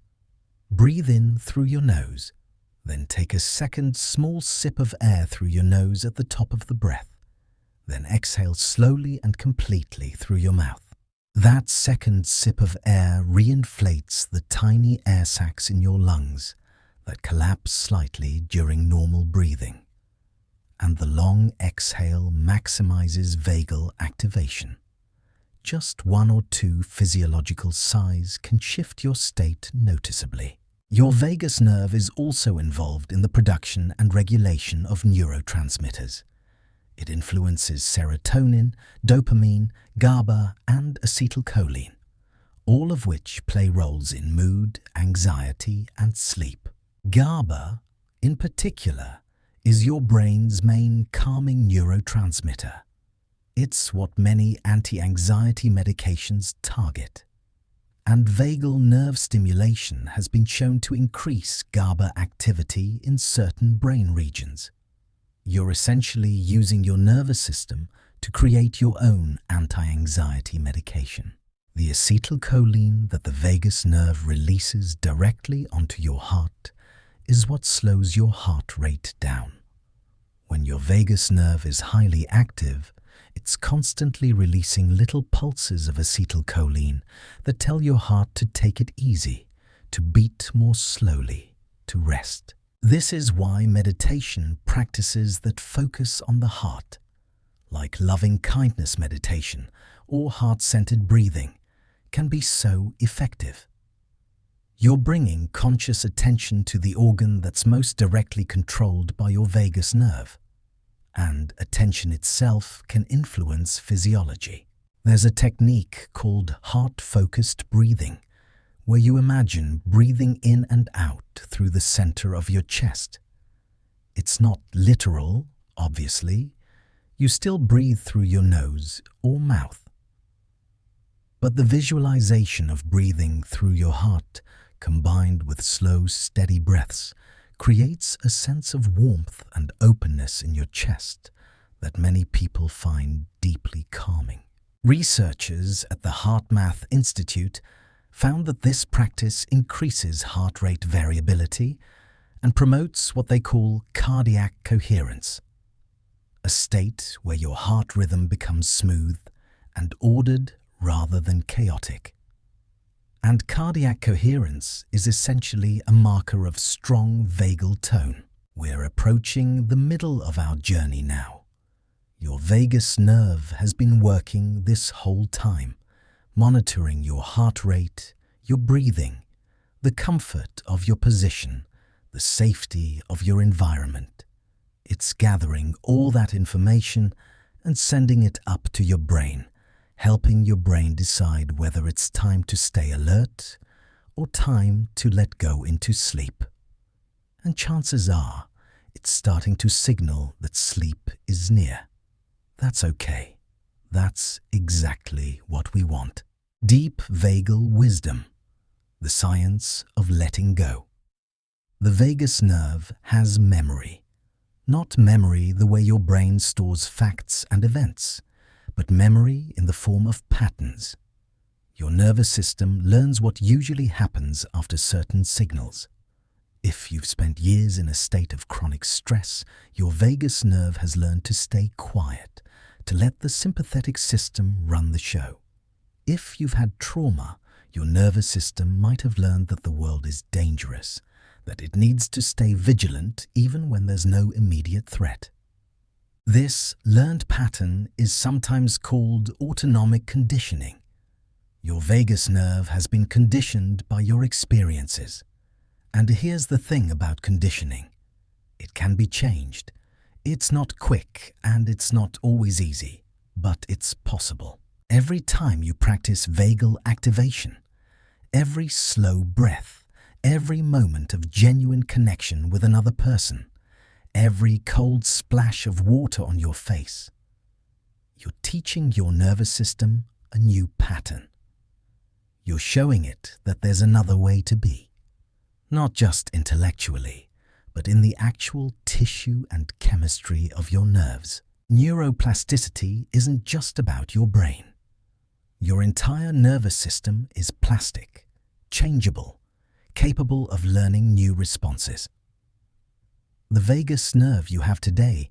A: breathe in through your nose, then take a second small sip of air through your nose at the top of the breath, then exhale slowly and completely through your mouth. That second sip of air reinflates the tiny air sacs in your lungs that collapse slightly during normal breathing, and the long exhale maximizes vagal activation. Just 1 or 2 physiological sighs can shift your state noticeably. Your vagus nerve is also involved in the production and regulation of neurotransmitters. It influences serotonin, dopamine, GABA, and acetylcholine, all of which play roles in mood, anxiety, and sleep. GABA, in particular, is your brain's main calming neurotransmitter. It's what many anti-anxiety medications target. And vagal nerve stimulation has been shown to increase GABA activity in certain brain regions. You're essentially using your nervous system to create your own anti-anxiety medication. The acetylcholine that the vagus nerve releases directly onto your heart is what slows your heart rate down. When your vagus nerve is highly active, it's constantly releasing little pulses of acetylcholine that tell your heart to take it easy, to beat more slowly, to rest. This is why meditation practices that focus on the heart, like loving kindness meditation or heart-centered breathing, can be so effective. You're bringing conscious attention to the organ that's most directly controlled by your vagus nerve, and attention itself can influence physiology. There's a technique called heart-focused breathing, where you imagine breathing in and out through the center of your chest. It's not literal, obviously. You still breathe through your nose or mouth. But the visualization of breathing through your heart, combined with slow, steady breaths, creates a sense of warmth and openness in your chest that many people find deeply calming. Researchers at the HeartMath Institute found that this practice increases heart rate variability and promotes what they call cardiac coherence, a state where your heart rhythm becomes smooth and ordered rather than chaotic. And cardiac coherence is essentially a marker of strong vagal tone. We're approaching the middle of our journey now. Your vagus nerve has been working this whole time, monitoring your heart rate, your breathing, the comfort of your position, the safety of your environment. It's gathering all that information and sending it up to your brain, helping your brain decide whether it's time to stay alert or time to let go into sleep. And chances are, it's starting to signal that sleep is near. That's okay. That's exactly what we want. Deep vagal wisdom, the science of letting go. The vagus nerve has memory. Not memory the way your brain stores facts and events, but memory in the form of patterns. Your nervous system learns what usually happens after certain signals. If you've spent years in a state of chronic stress, your vagus nerve has learned to stay quiet, to let the sympathetic system run the show. If you've had trauma, your nervous system might have learned that the world is dangerous, that it needs to stay vigilant even when there's no immediate threat. This learned pattern is sometimes called autonomic conditioning. Your vagus nerve has been conditioned by your experiences, And here's the thing about conditioning. It can be changed. It's not quick and it's not always easy, but it's possible. Every time you practice vagal activation, every slow breath, every moment of genuine connection with another person, every cold splash of water on your face, you're teaching your nervous system a new pattern. You're showing it that there's another way to be, not just intellectually, but in the actual tissue and chemistry of your nerves. Neuroplasticity isn't just about your brain. Your entire nervous system is plastic, changeable, capable of learning new responses. The vagus nerve you have today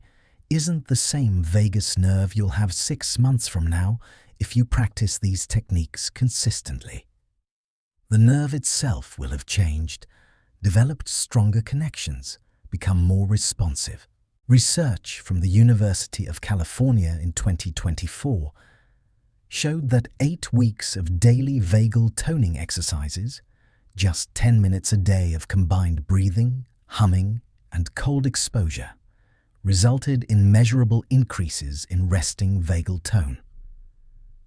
A: isn't the same vagus nerve you'll have 6 months from now if you practice these techniques consistently. The nerve itself will have changed, developed stronger connections, become more responsive. Research from the University of California in 2024 showed that 8 weeks of daily vagal toning exercises, just 10 minutes a day of combined breathing, humming, and cold exposure, resulted in measurable increases in resting vagal tone.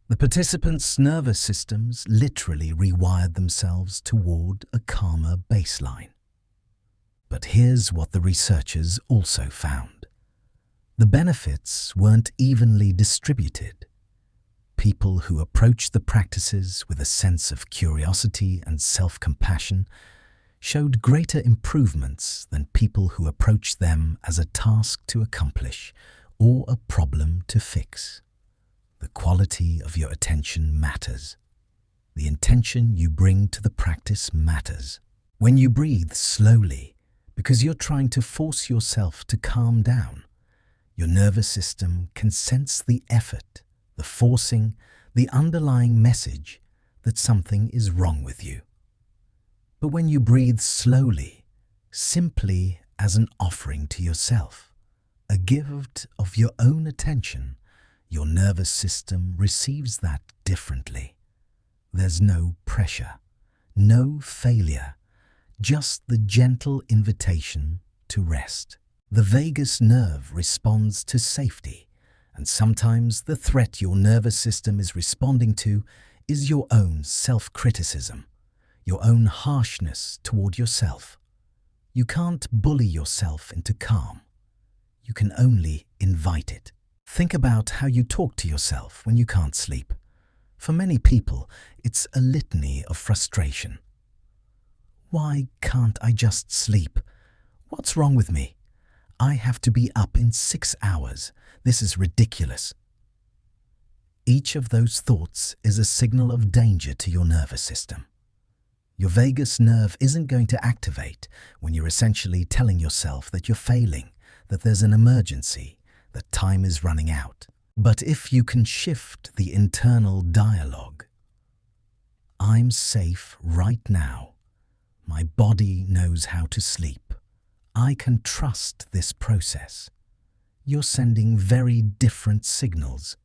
A: The participants' nervous systems literally rewired themselves toward a calmer baseline. But here's what the researchers also found. The benefits weren't evenly distributed. People who approached the practices with a sense of curiosity and self-compassion showed greater improvements than people who approached them as a task to accomplish or a problem to fix. The quality of your attention matters. The intention you bring to the practice matters. When you breathe slowly, because you're trying to force yourself to calm down, your nervous system can sense the effort, the forcing, the underlying message that something is wrong with you. But when you breathe slowly, simply as an offering to yourself, a gift of your own attention, your nervous system receives that differently. There's no pressure, no failure, just the gentle invitation to rest. The vagus nerve responds to safety, and sometimes the threat your nervous system is responding to is your own self-criticism, your own harshness toward yourself. You can't bully yourself into calm. You can only invite it. Think about how you talk to yourself when you can't sleep. For many people, it's a litany of frustration. Why can't I just sleep? What's wrong with me? I have to be up in 6 hours. This is ridiculous. Each of those thoughts is a signal of danger to your nervous system. Your vagus nerve isn't going to activate when you're essentially telling yourself that you're failing, that there's an emergency, that time is running out. But if you can shift the internal dialogue, I'm safe right now. My body knows how to sleep. I can trust this process. You're sending very different signals.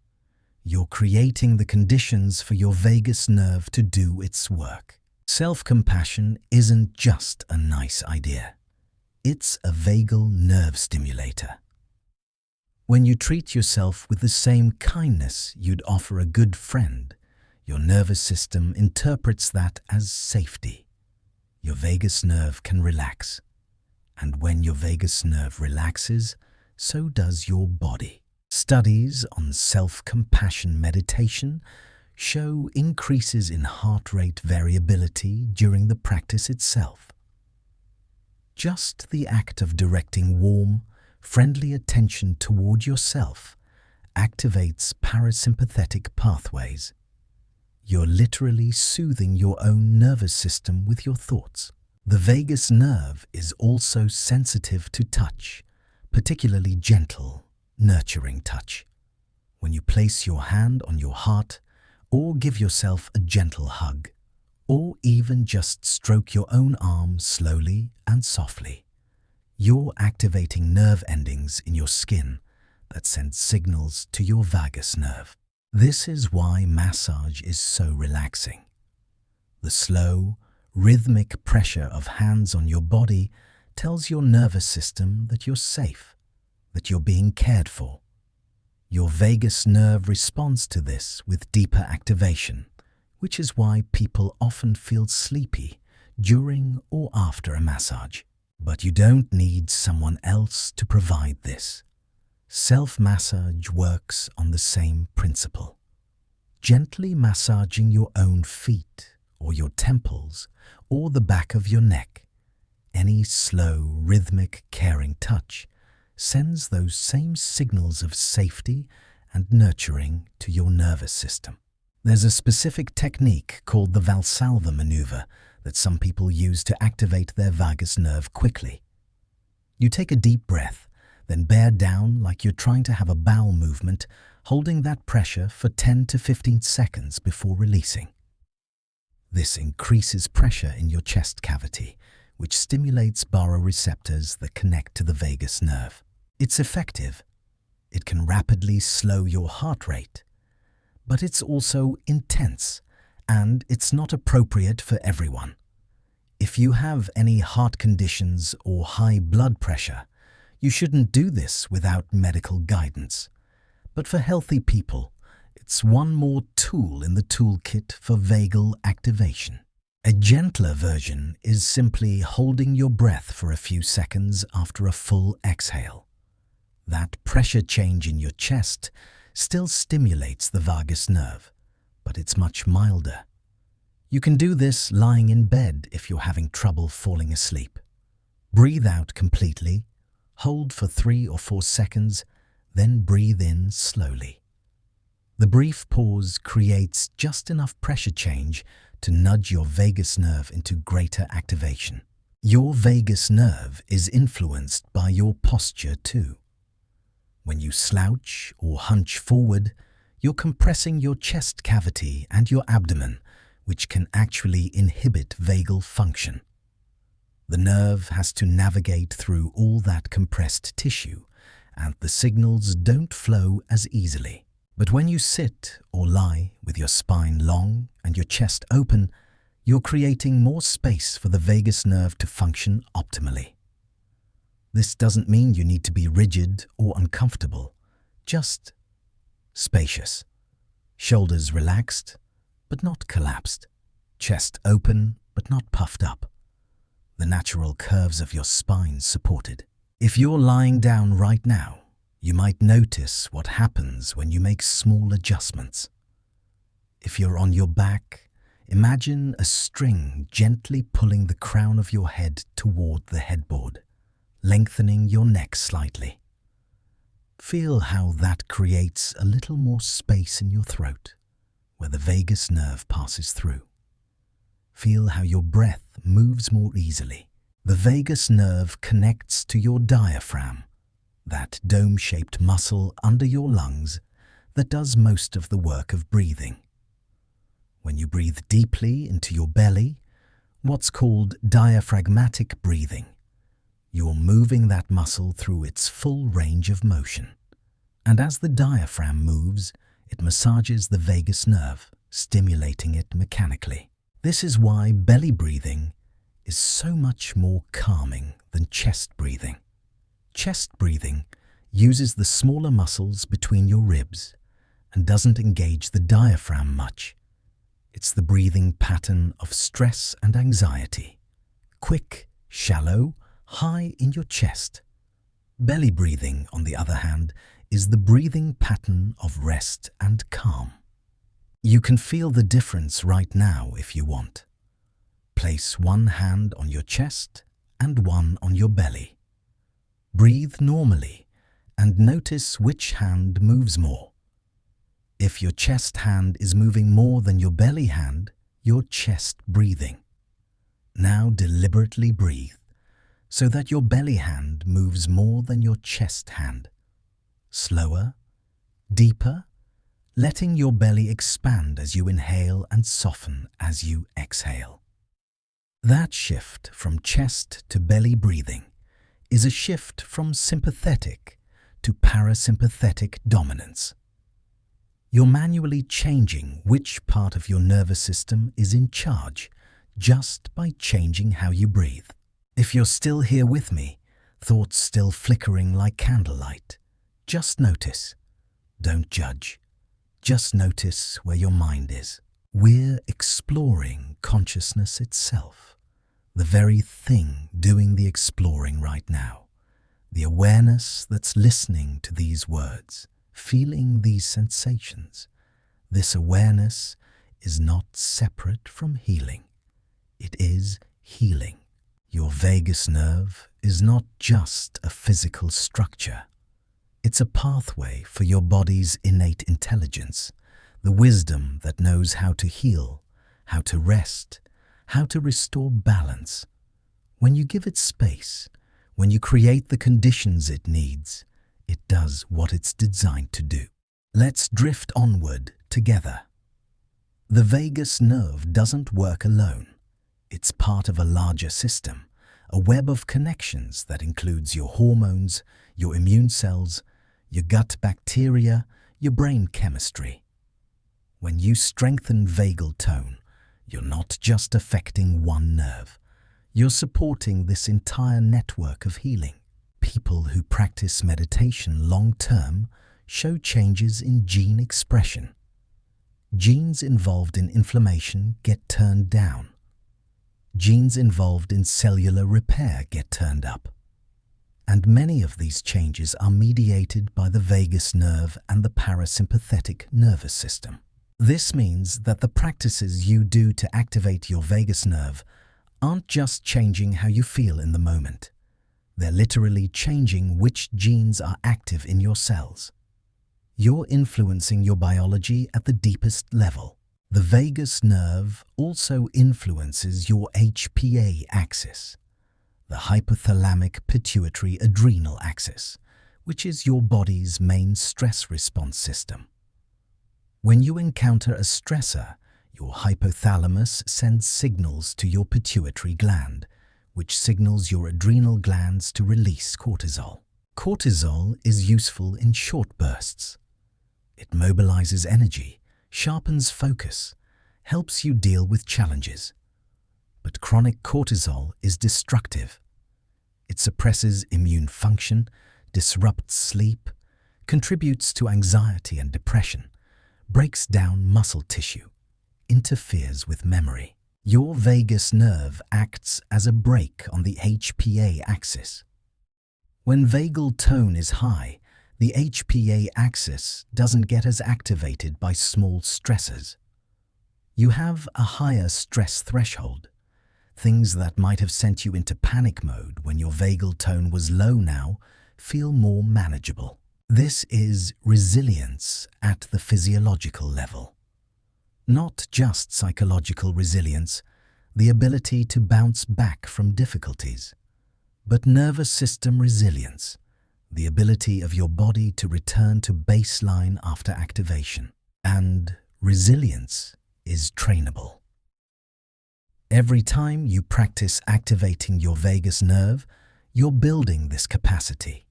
A: You're creating the conditions for your vagus nerve to do its work. Self-compassion isn't just a nice idea. It's a vagal nerve stimulator. When you treat yourself with the same kindness you'd offer a good friend, your nervous system interprets that as safety. Your vagus nerve can relax. And when your vagus nerve relaxes, so does your body. Studies on self-compassion meditation show increases in heart rate variability during the practice itself. Just the act of directing warm, friendly attention toward yourself activates parasympathetic pathways. You're literally soothing your own nervous system with your thoughts. The vagus nerve is also sensitive to touch, particularly gentle, nurturing touch. When you place your hand on your heart, or give yourself a gentle hug, or even just stroke your own arm slowly and softly, you're activating nerve endings in your skin that send signals to your vagus nerve. This is why massage is so relaxing. The slow, Rhythmic pressure of hands on your body tells your nervous system that you're safe, that you're being cared for. Your vagus nerve responds to this with deeper activation, which is why people often feel sleepy during or after a massage. But you don't need someone else to provide this. Self-massage works on the same principle. Gently massaging your own feet or your temples or the back of your neck, any slow, rhythmic, caring touch sends those same signals of safety and nurturing to your nervous system. There's a specific technique called the Valsalva maneuver that some people use to activate their vagus nerve quickly. You take a deep breath, then bear down like you're trying to have a bowel movement, holding that pressure for 10 to 15 seconds before releasing. This increases pressure in your chest cavity, which stimulates baroreceptors that connect to the vagus nerve. It's effective. It can rapidly slow your heart rate, but it's also intense, and it's not appropriate for everyone. If you have any heart conditions or high blood pressure, you shouldn't do this without medical guidance. But for healthy people, it's one more tool in the toolkit for vagal activation. A gentler version is simply holding your breath for a few seconds after a full exhale. That pressure change in your chest still stimulates the vagus nerve, but it's much milder. You can do this lying in bed if you're having trouble falling asleep. Breathe out completely, hold for 3 or 4 seconds, then breathe in slowly. The brief pause creates just enough pressure change to nudge your vagus nerve into greater activation. Your vagus nerve is influenced by your posture too. When you slouch or hunch forward, you're compressing your chest cavity and your abdomen, which can actually inhibit vagal function. The nerve has to navigate through all that compressed tissue, and the signals don't flow as easily. But when you sit or lie with your spine long and your chest open, you're creating more space for the vagus nerve to function optimally. This doesn't mean you need to be rigid or uncomfortable, just spacious. Shoulders relaxed, but not collapsed. Chest open, but not puffed up. The natural curves of your spine supported. If you're lying down right now, you might notice what happens when you make small adjustments. If you're on your back, imagine a string gently pulling the crown of your head toward the headboard, lengthening your neck slightly. Feel how that creates a little more space in your throat, where the vagus nerve passes through. Feel how your breath moves more easily. The vagus nerve connects to your diaphragm, that dome-shaped muscle under your lungs that does most of the work of breathing. When you breathe deeply into your belly, what's called diaphragmatic breathing, you're moving that muscle through its full range of motion. And as the diaphragm moves, it massages the vagus nerve, stimulating it mechanically. This is why belly breathing is so much more calming than chest breathing. Chest breathing uses the smaller muscles between your ribs and doesn't engage the diaphragm much. It's the breathing pattern of stress and anxiety. Quick, shallow, high in your chest. Belly breathing, on the other hand, is the breathing pattern of rest and calm. You can feel the difference right now if you want. Place one hand on your chest and one on your belly. Breathe normally and notice which hand moves more. If your chest hand is moving more than your belly hand, you're chest breathing. Now deliberately breathe so that your belly hand moves more than your chest hand. Slower, deeper, letting your belly expand as you inhale and soften as you exhale. That shift from chest to belly breathing is a shift from sympathetic to parasympathetic dominance. You're manually changing which part of your nervous system is in charge, just by changing how you breathe. If you're still here with me, thoughts still flickering like candlelight, just notice. Don't judge. Just notice where your mind is. We're exploring consciousness itself, the very thing doing the exploring right now. The awareness that's listening to these words, feeling these sensations. This awareness is not separate from healing. It is healing. Your vagus nerve is not just a physical structure. It's a pathway for your body's innate intelligence, the wisdom that knows how to heal, how to rest, how to restore balance. When you give it space, when you create the conditions it needs, it does what it's designed to do. Let's drift onward together. The vagus nerve doesn't work alone. It's part of a larger system, a web of connections that includes your hormones, your immune cells, your gut bacteria, your brain chemistry. When you strengthen vagal tone, you're not just affecting one nerve. You're supporting this entire network of healing. People who practice meditation long-term show changes in gene expression. Genes involved in inflammation get turned down. Genes involved in cellular repair get turned up. And many of these changes are mediated by the vagus nerve and the parasympathetic nervous system. This means that the practices you do to activate your vagus nerve aren't just changing how you feel in the moment. They're literally changing which genes are active in your cells. You're influencing your biology at the deepest level. The vagus nerve also influences your HPA axis, the hypothalamic pituitary adrenal axis, which is your body's main stress response system. When you encounter a stressor, your hypothalamus sends signals to your pituitary gland, which signals your adrenal glands to release cortisol. Cortisol is useful in short bursts. It mobilizes energy, sharpens focus, helps you deal with challenges. But chronic cortisol is destructive. It suppresses immune function, disrupts sleep, contributes to anxiety and depression, breaks down muscle tissue, interferes with memory. Your vagus nerve acts as a brake on the HPA axis. When vagal tone is high, the HPA axis doesn't get as activated by small stressors. You have a higher stress threshold. Things that might have sent you into panic mode when your vagal tone was low now feel more manageable. This is resilience at the physiological level. Not just psychological resilience, the ability to bounce back from difficulties, but nervous system resilience, the ability of your body to return to baseline after activation. And resilience is trainable. Every time you practice activating your vagus nerve, you're building this capacity.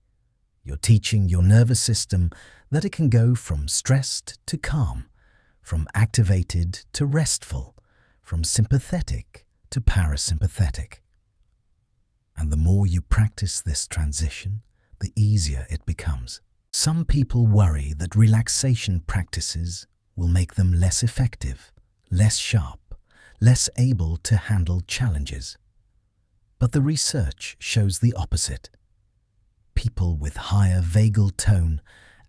A: You're teaching your nervous system that it can go from stressed to calm, from activated to restful, from sympathetic to parasympathetic. And the more you practice this transition, the easier it becomes. Some people worry that relaxation practices will make them less effective, less sharp, less able to handle challenges. But the research shows the opposite. People with higher vagal tone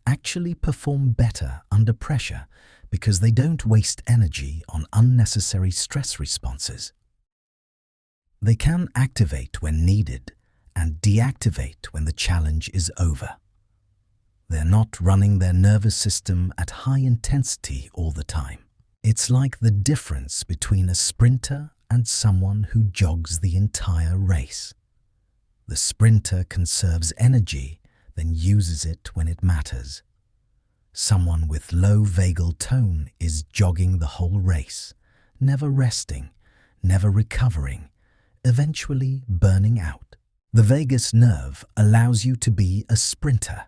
A: actually perform better under pressure because they don't waste energy on unnecessary stress responses. They can activate when needed and deactivate when the challenge is over. They're not running their nervous system at high intensity all the time. It's like the difference between a sprinter and someone who jogs the entire race. The sprinter conserves energy, then uses it when it matters. Someone with low vagal tone is jogging the whole race, never resting, never recovering, eventually burning out. The vagus nerve allows you to be a sprinter,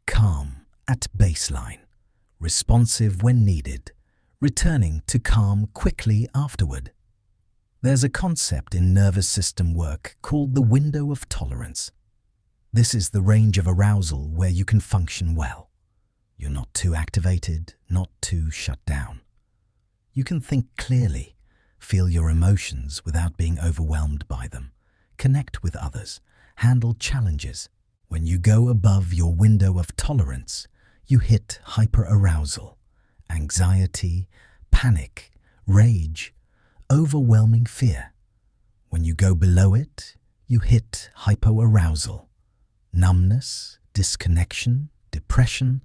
A: calm at baseline, responsive when needed, returning to calm quickly afterward. There's a concept in nervous system work called the window of tolerance. This is the range of arousal where you can function well. You're not too activated, not too shut down. You can think clearly, feel your emotions without being overwhelmed by them, connect with others, handle challenges. When you go above your window of tolerance, you hit hyperarousal, anxiety, panic, rage, overwhelming fear. When you go below it, you hit hypoarousal, numbness, disconnection, depression,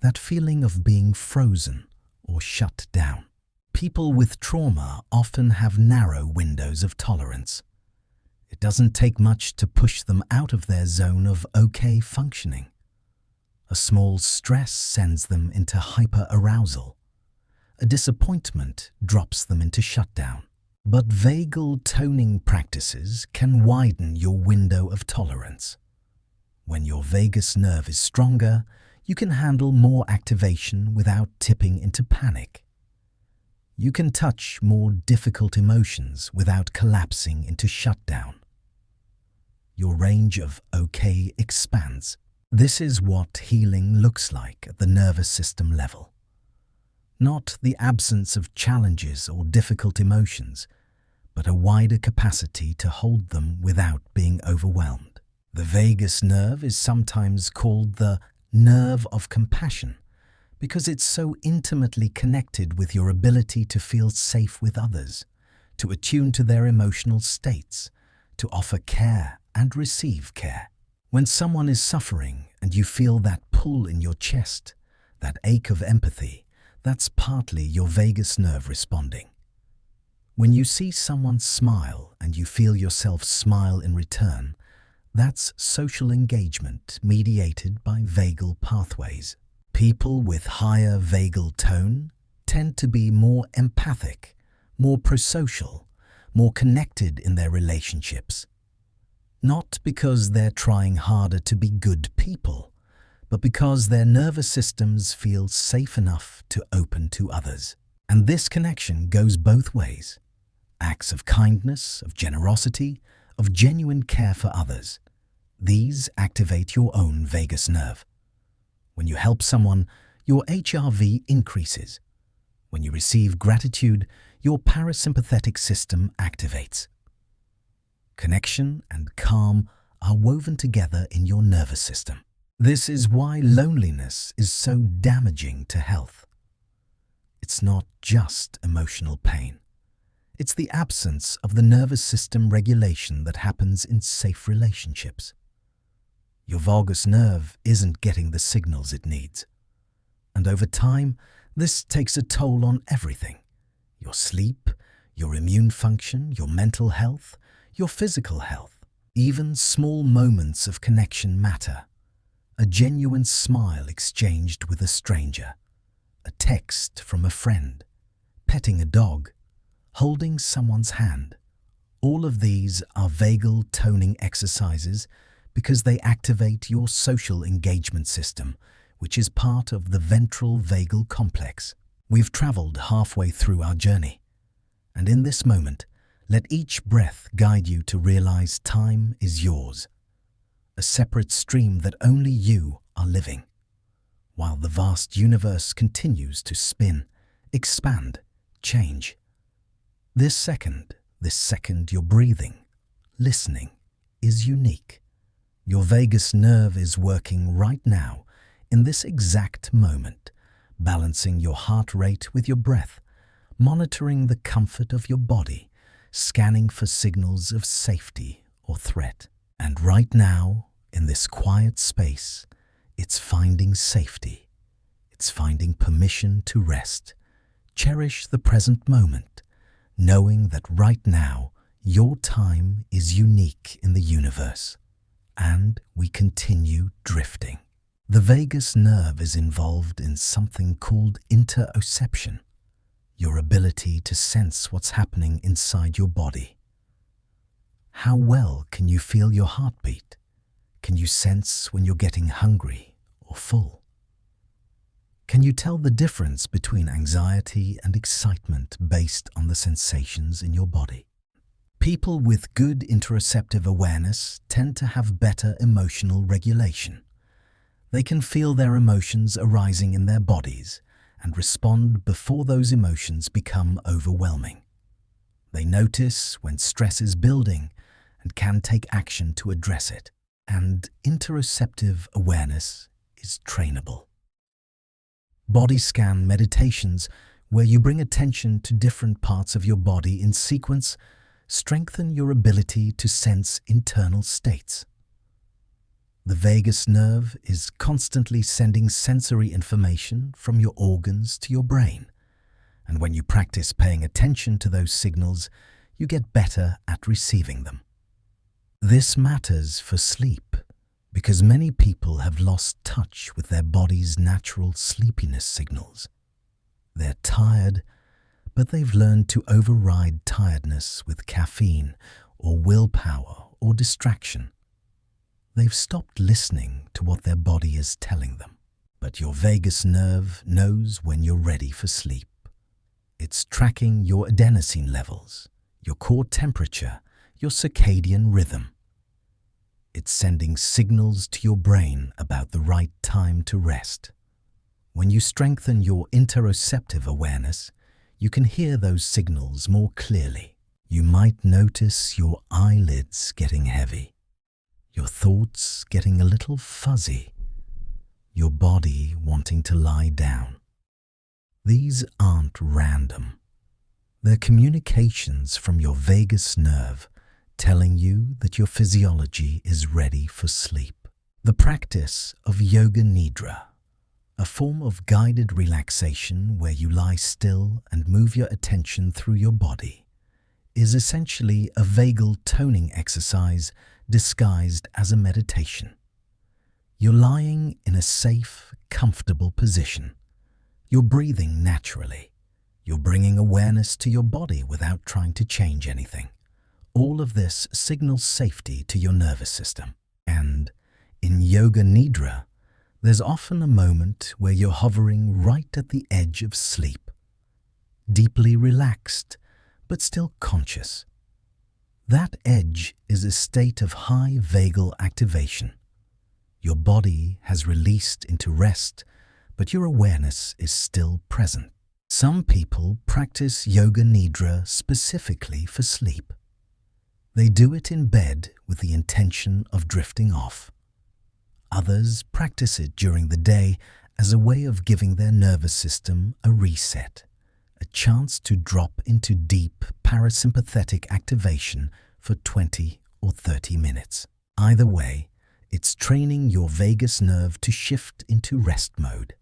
A: that feeling of being frozen or shut down. People with trauma often have narrow windows of tolerance. It doesn't take much to push them out of their zone of okay functioning. A small stress sends them into hyperarousal. A disappointment drops them into shutdown. But vagal toning practices can widen your window of tolerance. When your vagus nerve is stronger, you can handle more activation without tipping into panic. You can touch more difficult emotions without collapsing into shutdown. Your range of okay expands. This is what healing looks like at the nervous system level. Not the absence of challenges or difficult emotions, but a wider capacity to hold them without being overwhelmed. The vagus nerve is sometimes called the nerve of compassion because it's so intimately connected with your ability to feel safe with others, to attune to their emotional states, to offer care and receive care. When someone is suffering and you feel that pull in your chest, that ache of empathy, that's partly your vagus nerve responding. When you see someone smile and you feel yourself smile in return, that's social engagement mediated by vagal pathways. People with higher vagal tone tend to be more empathic, more prosocial, more connected in their relationships. Not because they're trying harder to be good people, but because their nervous systems feel safe enough to open to others. And this connection goes both ways. Acts of kindness, of generosity, of genuine care for others. These activate your own vagus nerve. When you help someone, your HRV increases. When you receive gratitude, your parasympathetic system activates. Connection and calm are woven together in your nervous system. This is why loneliness is so damaging to health. It's not just emotional pain. It's the absence of the nervous system regulation that happens in safe relationships. Your vagus nerve isn't getting the signals it needs. And over time, this takes a toll on everything. Your sleep, your immune function, your mental health, your physical health. Even small moments of connection matter. A genuine smile exchanged with a stranger, a text from a friend, petting a dog, holding someone's hand. All of these are vagal toning exercises because they activate your social engagement system, which is part of the ventral vagal complex. We've traveled halfway through our journey, and in this moment, let each breath guide you to realize time is yours, a separate stream that only you are living, while the vast universe continues to spin, expand, change. This second you're breathing, listening, is unique. Your vagus nerve is working right now, in this exact moment, balancing your heart rate with your breath, monitoring the comfort of your body, scanning for signals of safety or threat. And right now, in this quiet space, it's finding safety. It's finding permission to rest. Cherish the present moment, knowing that right now, your time is unique in the universe. And we continue drifting. The vagus nerve is involved in something called interoception, your ability to sense what's happening inside your body. How well can you feel your heartbeat? Can you sense when you're getting hungry or full? Can you tell the difference between anxiety and excitement based on the sensations in your body? People with good interoceptive awareness tend to have better emotional regulation. They can feel their emotions arising in their bodies and respond before those emotions become overwhelming. They notice when stress is building and can take action to address it. And interoceptive awareness is trainable. Body scan meditations, where you bring attention to different parts of your body in sequence, strengthen your ability to sense internal states. The vagus nerve is constantly sending sensory information from your organs to your brain, and when you practice paying attention to those signals, you get better at receiving them. This matters for sleep because many people have lost touch with their body's natural sleepiness signals. They're tired, but they've learned to override tiredness with caffeine or willpower or distraction. They've stopped listening to what their body is telling them. But your vagus nerve knows when you're ready for sleep. It's tracking your adenosine levels, your core temperature, your circadian rhythm. It's sending signals to your brain about the right time to rest. When you strengthen your interoceptive awareness, you can hear those signals more clearly. You might notice your eyelids getting heavy, your thoughts getting a little fuzzy, your body wanting to lie down. These aren't random. They're communications from your vagus nerve telling you that your physiology is ready for sleep. The practice of Yoga Nidra, a form of guided relaxation where you lie still and move your attention through your body, is essentially a vagal toning exercise disguised as a meditation. You're lying in a safe, comfortable position. You're breathing naturally. You're bringing awareness to your body without trying to change anything. All of this signals safety to your nervous system. And in Yoga Nidra, there's often a moment where you're hovering right at the edge of sleep, deeply relaxed, but still conscious. That edge is a state of high vagal activation. Your body has released into rest, but your awareness is still present. Some people practice Yoga Nidra specifically for sleep. They do it in bed with the intention of drifting off. Others practice it during the day as a way of giving their nervous system a reset, a chance to drop into deep parasympathetic activation for 20 or 30 minutes. Either way, it's training your vagus nerve to shift into rest mode.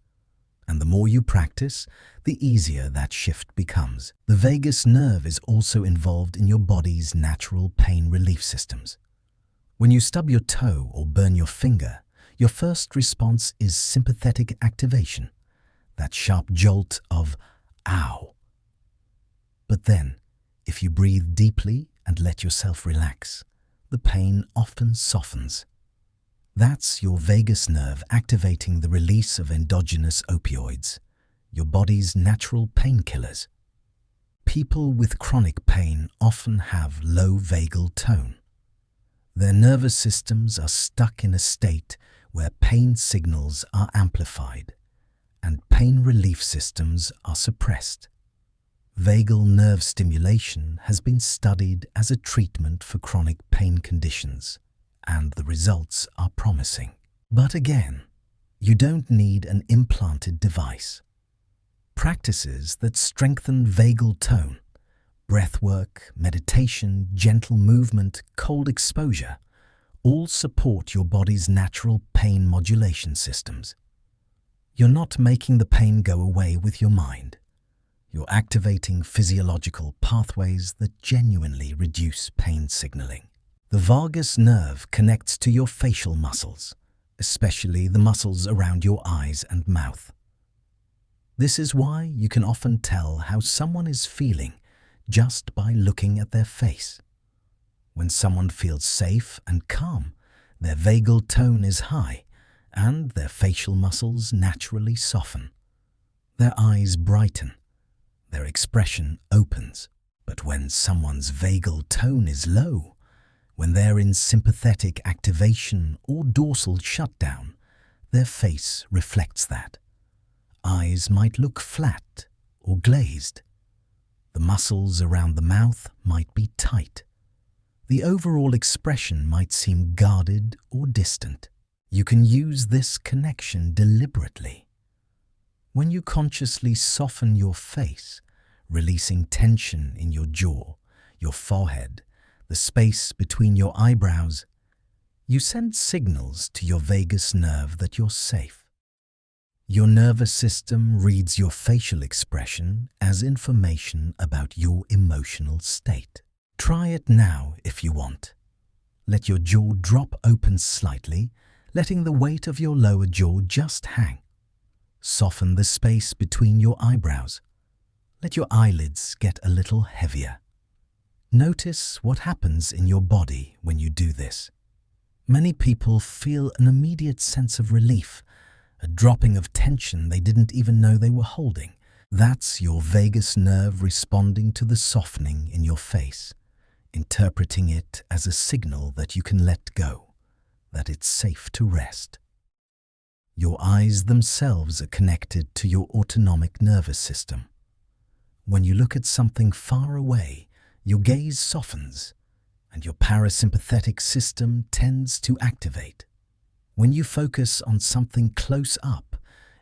A: And the more you practice, the easier that shift becomes. The vagus nerve is also involved in your body's natural pain relief systems. When you stub your toe or burn your finger, your first response is sympathetic activation, that sharp jolt of ow. But then, if you breathe deeply and let yourself relax, the pain often softens. That's your vagus nerve activating the release of endogenous opioids, your body's natural painkillers. People with chronic pain often have low vagal tone. Their nervous systems are stuck in a state where pain signals are amplified and pain relief systems are suppressed. Vagal nerve stimulation has been studied as a treatment for chronic pain conditions, and the results are promising. But again, you don't need an implanted device. Practices that strengthen vagal tone, breathwork, meditation, gentle movement, cold exposure, all support your body's natural pain modulation systems. You're not making the pain go away with your mind. You're activating physiological pathways that genuinely reduce pain signaling. The vagus nerve connects to your facial muscles, especially the muscles around your eyes and mouth. This is why you can often tell how someone is feeling just by looking at their face. When someone feels safe and calm, their vagal tone is high and their facial muscles naturally soften. Their eyes brighten, their expression opens. But when someone's vagal tone is low, when they're in sympathetic activation or dorsal shutdown, their face reflects that. Eyes might look flat or glazed. The muscles around the mouth might be tight. The overall expression might seem guarded or distant. You can use this connection deliberately. When you consciously soften your face, releasing tension in your jaw, your forehead, the space between your eyebrows, you send signals to your vagus nerve that you're safe. Your nervous system reads your facial expression as information about your emotional state. Try it now if you want. Let your jaw drop open slightly, letting the weight of your lower jaw just hang. Soften the space between your eyebrows. Let your eyelids get a little heavier. Notice what happens in your body when you do this. Many people feel an immediate sense of relief, a dropping of tension they didn't even know they were holding. That's your vagus nerve responding to the softening in your face, interpreting it as a signal that you can let go, that it's safe to rest. Your eyes themselves are connected to your autonomic nervous system. When you look at something far away, your gaze softens, and your parasympathetic system tends to activate. When you focus on something close up,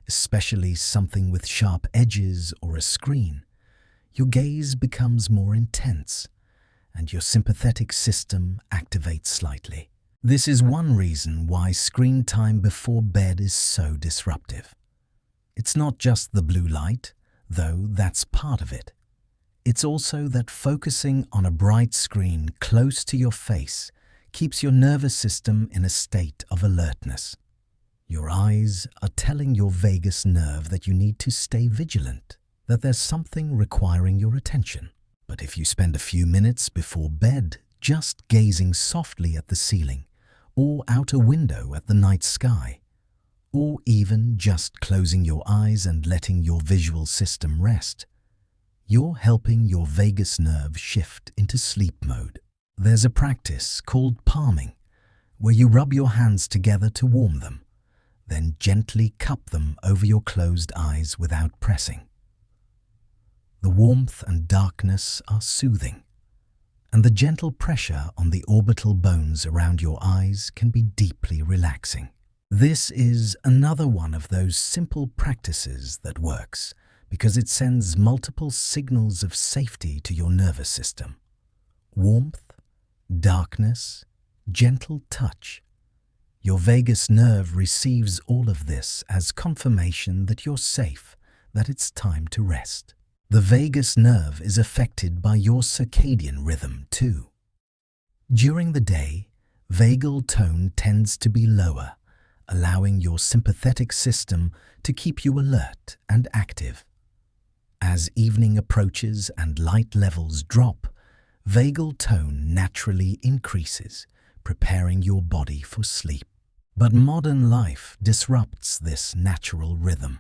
A: especially something with sharp edges or a screen, your gaze becomes more intense, and your sympathetic system activates slightly. This is one reason why screen time before bed is so disruptive. It's not just the blue light, though that's part of it. It's also that focusing on a bright screen close to your face keeps your nervous system in a state of alertness. Your eyes are telling your vagus nerve that you need to stay vigilant, that there's something requiring your attention. But if you spend a few minutes before bed just gazing softly at the ceiling, or out a window at the night sky, or even just closing your eyes and letting your visual system rest, you're helping your vagus nerve shift into sleep mode. There's a practice called palming, where you rub your hands together to warm them, then gently cup them over your closed eyes without pressing. The warmth and darkness are soothing, and the gentle pressure on the orbital bones around your eyes can be deeply relaxing. This is another one of those simple practices that works because it sends multiple signals of safety to your nervous system. Warmth, darkness, gentle touch. Your vagus nerve receives all of this as confirmation that you're safe, that it's time to rest. The vagus nerve is affected by your circadian rhythm too. During the day, vagal tone tends to be lower, allowing your sympathetic system to keep you alert and active. As evening approaches and light levels drop, vagal tone naturally increases, preparing your body for sleep. But modern life disrupts this natural rhythm.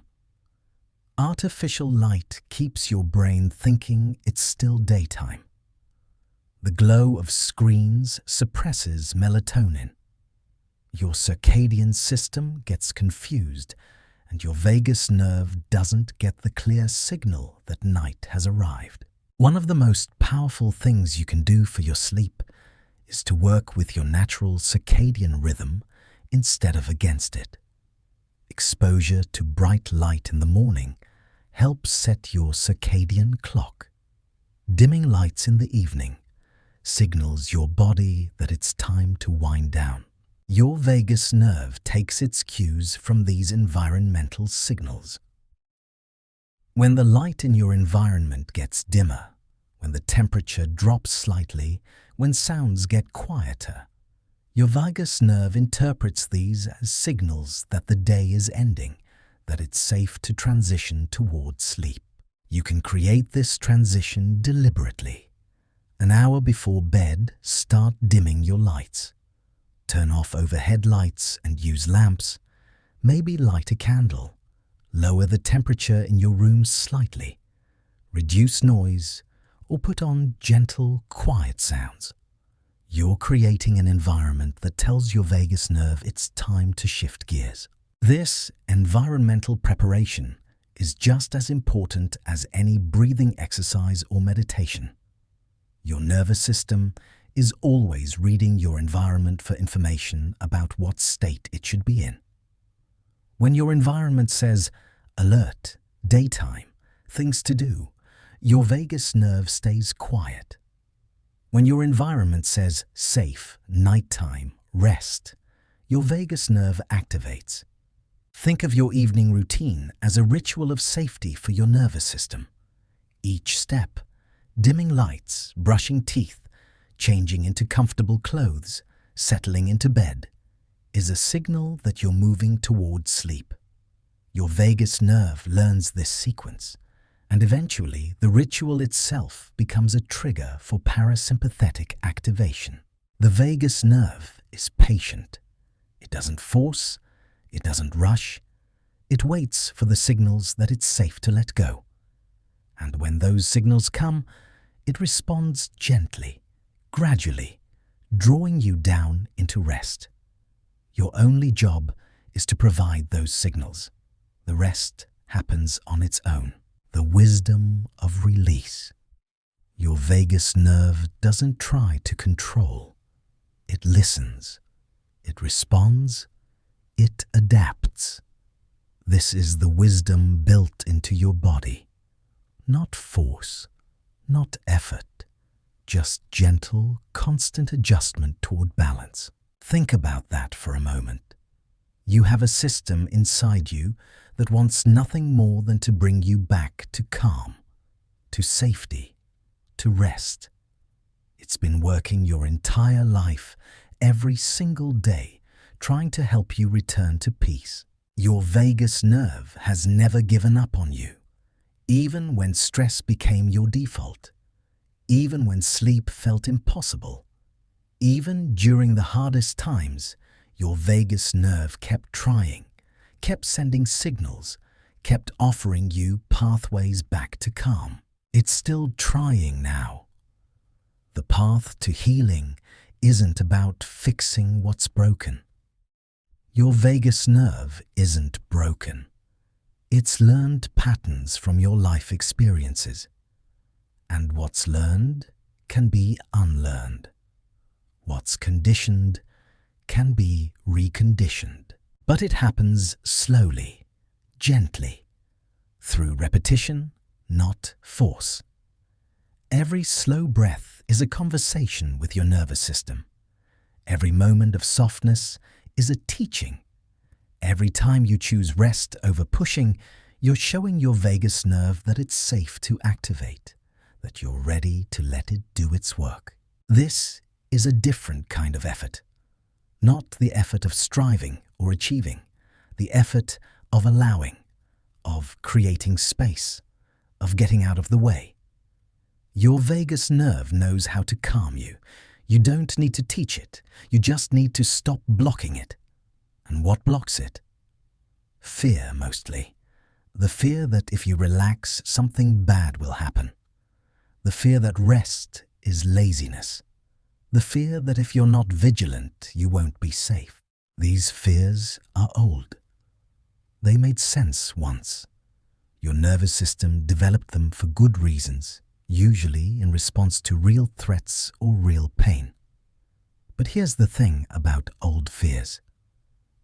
A: Artificial light keeps your brain thinking it's still daytime. The glow of screens suppresses melatonin. Your circadian system gets confused, and your vagus nerve doesn't get the clear signal that night has arrived. One of the most powerful things you can do for your sleep is to work with your natural circadian rhythm instead of against it. Exposure to bright light in the morning helps set your circadian clock. Dimming lights in the evening signals your body that it's time to wind down. Your vagus nerve takes its cues from these environmental signals. When the light in your environment gets dimmer, when the temperature drops slightly, when sounds get quieter, your vagus nerve interprets these as signals that the day is ending, that it's safe to transition towards sleep. You can create this transition deliberately. An hour before bed, start dimming your lights. Turn off overhead lights and use lamps. Maybe light a candle. Lower the temperature in your room slightly. Reduce noise, or put on gentle, quiet sounds. You're creating an environment that tells your vagus nerve it's time to shift gears. This environmental preparation is just as important as any breathing exercise or meditation. Your nervous system is always reading your environment for information about what state it should be in. When your environment says, alert, daytime, things to do, your vagus nerve stays quiet. When your environment says, safe, nighttime, rest, your vagus nerve activates. Think of your evening routine as a ritual of safety for your nervous system. Each step, dimming lights, brushing teeth, changing into comfortable clothes, settling into bed, is a signal that you're moving towards sleep. Your vagus nerve learns this sequence, and eventually the ritual itself becomes a trigger for parasympathetic activation. The vagus nerve is patient. It doesn't force, it doesn't rush, it waits for the signals that it's safe to let go. And when those signals come, it responds gently, gradually, drawing you down into rest. Your only job is to provide those signals. The rest happens on its own. The wisdom of release. Your vagus nerve doesn't try to control. It listens. It responds. It adapts. This is the wisdom built into your body. Not force, not effort, just gentle, constant adjustment toward balance. Think about that for a moment. You have a system inside you that wants nothing more than to bring you back to calm, to safety, to rest. It's been working your entire life, every single day, trying to help you return to peace. Your vagus nerve has never given up on you, even when stress became your default, even when sleep felt impossible, even during the hardest times. Your vagus nerve kept trying, kept sending signals, kept offering you pathways back to calm. It's still trying now. The path to healing isn't about fixing what's broken. Your vagus nerve isn't broken. It's learned patterns from your life experiences. And what's learned can be unlearned. What's conditioned can be reconditioned. But it happens slowly, gently, through repetition, not force. Every slow breath is a conversation with your nervous system. Every moment of softness is a teaching. Every time you choose rest over pushing, you're showing your vagus nerve that it's safe to activate, that you're ready to let it do its work. This is a different kind of effort. Not the effort of striving or achieving, the effort of allowing, of creating space, of getting out of the way. Your vagus nerve knows how to calm you. You don't need to teach it. You just need to stop blocking it. And what blocks it? Fear, mostly. The fear that if you relax, something bad will happen. The fear that rest is laziness. The fear that if you're not vigilant, you won't be safe. These fears are old. They made sense once. Your nervous system developed them for good reasons, usually in response to real threats or real pain. But here's the thing about old fears.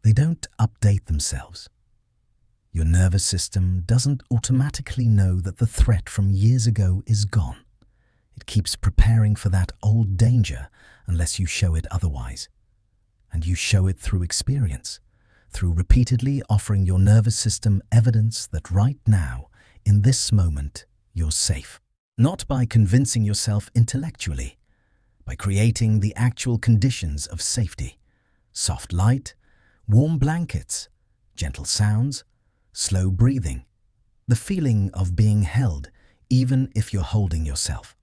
A: They don't update themselves. Your nervous system doesn't automatically know that the threat from years ago is gone. It keeps preparing for that old danger unless you show it otherwise. And you show it through experience, through repeatedly offering your nervous system evidence that right now, in this moment, you're safe. Not by convincing yourself intellectually, by creating the actual conditions of safety. Soft light, warm blankets, gentle sounds, slow breathing, the feeling of being held even if you're holding yourself.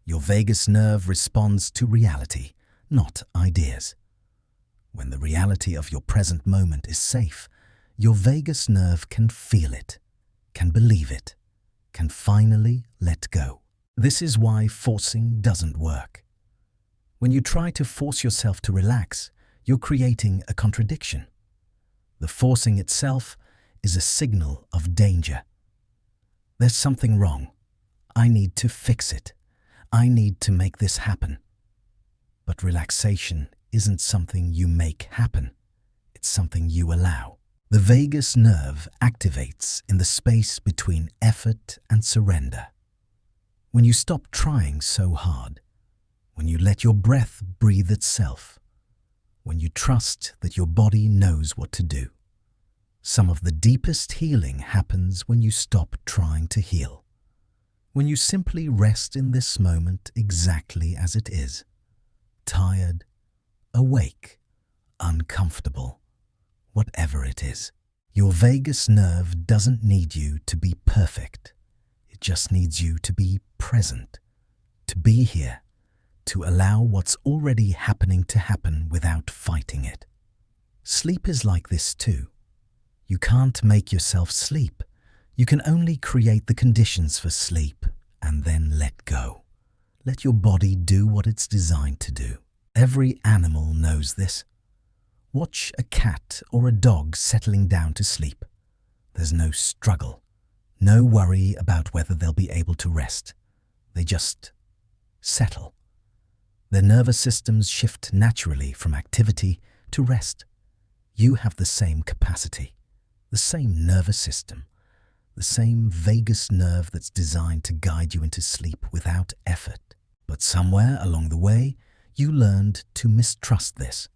A: Your vagus nerve responds to reality, not ideas. When the reality of your present moment is safe, your vagus nerve can feel it, can believe it, can finally let go. This is why forcing doesn't work. When you try to force yourself to relax, you're creating a contradiction. The forcing itself is a signal of danger. There's something wrong. I need to fix it. I need to make this happen. But relaxation isn't something you make happen. It's something you allow. The vagus nerve activates in the space between effort and surrender. When you stop trying so hard, when you let your breath breathe itself, when you trust that your body knows what to do. Some of the deepest healing happens when you stop trying to heal. When you simply rest in this moment exactly as it is. Tired, awake, uncomfortable, whatever it is. Your vagus nerve doesn't need you to be perfect. It just needs you to be present, to be here, to allow what's already happening to happen without fighting it. Sleep is like this too. You can't make yourself sleep. You can only create the conditions for sleep and then let go. Let your body do what it's designed to do. Every animal knows this. Watch a cat or a dog settling down to sleep. There's no struggle, no worry about whether they'll be able to rest. They just settle. Their nervous systems shift naturally from activity to rest. You have the same capacity, the same nervous system, the same vagus nerve that's designed to guide you into sleep without effort. But somewhere along the way, you learned to mistrust this,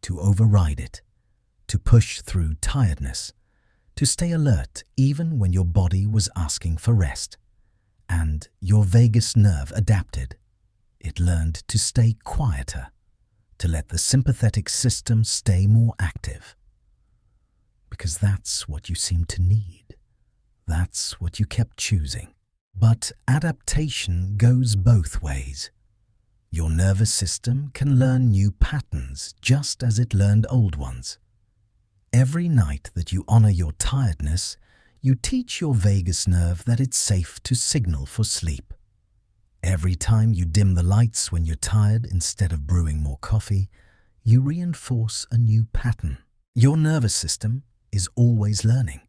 A: to override it, to push through tiredness, to stay alert even when your body was asking for rest. And your vagus nerve adapted. It learned to stay quieter, to let the sympathetic system stay more active. Because that's what you seem to need. That's what you kept choosing. But adaptation goes both ways. Your nervous system can learn new patterns just as it learned old ones. Every night that you honor your tiredness, you teach your vagus nerve that it's safe to signal for sleep. Every time you dim the lights when you're tired instead of brewing more coffee, you reinforce a new pattern. Your nervous system is always learning.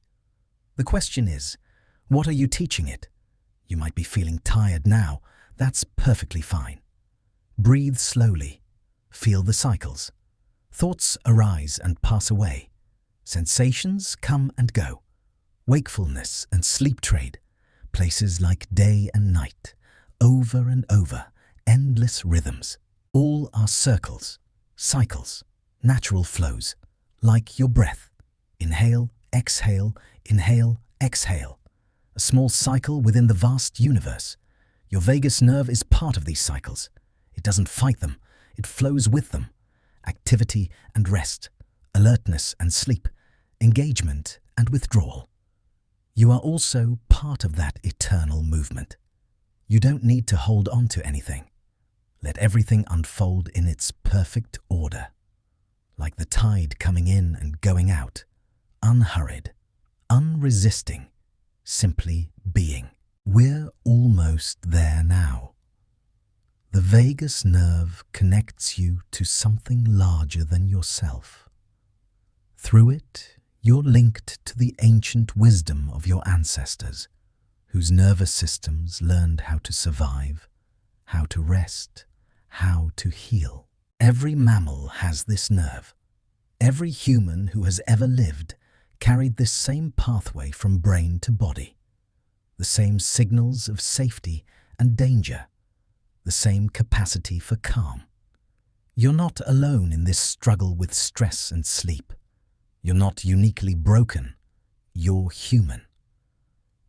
A: The question is, what are you teaching it? You might be feeling tired now. That's perfectly fine. Breathe slowly. Feel the cycles. Thoughts arise and pass away. Sensations come and go. Wakefulness and sleep trade. Places like day and night. Over and over. Endless rhythms. All are circles, cycles, natural flows. Like your breath. Inhale, exhale, inhale, exhale. A small cycle within the vast universe. Your vagus nerve is part of these cycles. It doesn't fight them. It flows with them. Activity and rest. Alertness and sleep. Engagement and withdrawal. You are also part of that eternal movement. You don't need to hold on to anything. Let everything unfold in its perfect order. Like the tide coming in and going out. Unhurried. Unresisting. Simply being. We're almost there now. The vagus nerve connects you to something larger than yourself. Through it, you're linked to the ancient wisdom of your ancestors, whose nervous systems learned how to survive, how to rest, how to heal. Every mammal has this nerve. Every human who has ever lived carried this same pathway from brain to body. The same signals of safety and danger. The same capacity for calm. You're not alone in this struggle with stress and sleep. You're not uniquely broken. You're human.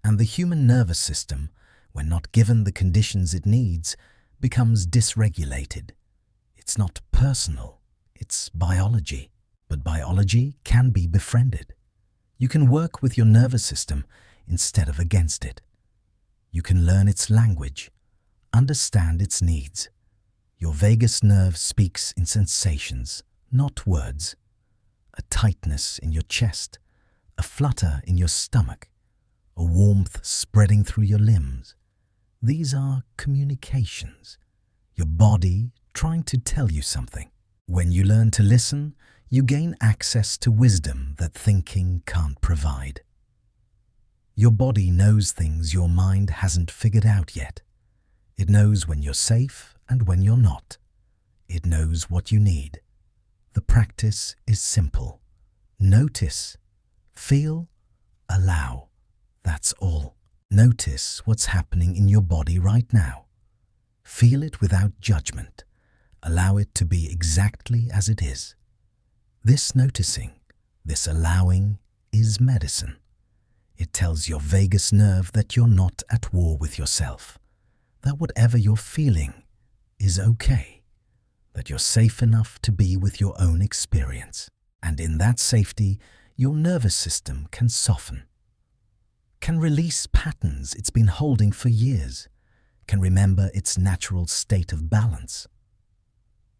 A: And the human nervous system, when not given the conditions it needs, becomes dysregulated. It's not personal. It's biology. But biology can be befriended. You can work with your nervous system instead of against it. You can learn its language, understand its needs. Your vagus nerve speaks in sensations, not words. A tightness in your chest, a flutter in your stomach, a warmth spreading through your limbs. These are communications. Your body trying to tell you something. When you learn to listen, you gain access to wisdom that thinking can't provide. Your body knows things your mind hasn't figured out yet. It knows when you're safe and when you're not. It knows what you need. The practice is simple. Notice, feel, allow. That's all. Notice what's happening in your body right now. Feel it without judgment. Allow it to be exactly as it is. This noticing, this allowing, is medicine. It tells your vagus nerve that you're not at war with yourself, that whatever you're feeling is okay, that you're safe enough to be with your own experience. And in that safety, your nervous system can soften, can release patterns it's been holding for years, can remember its natural state of balance.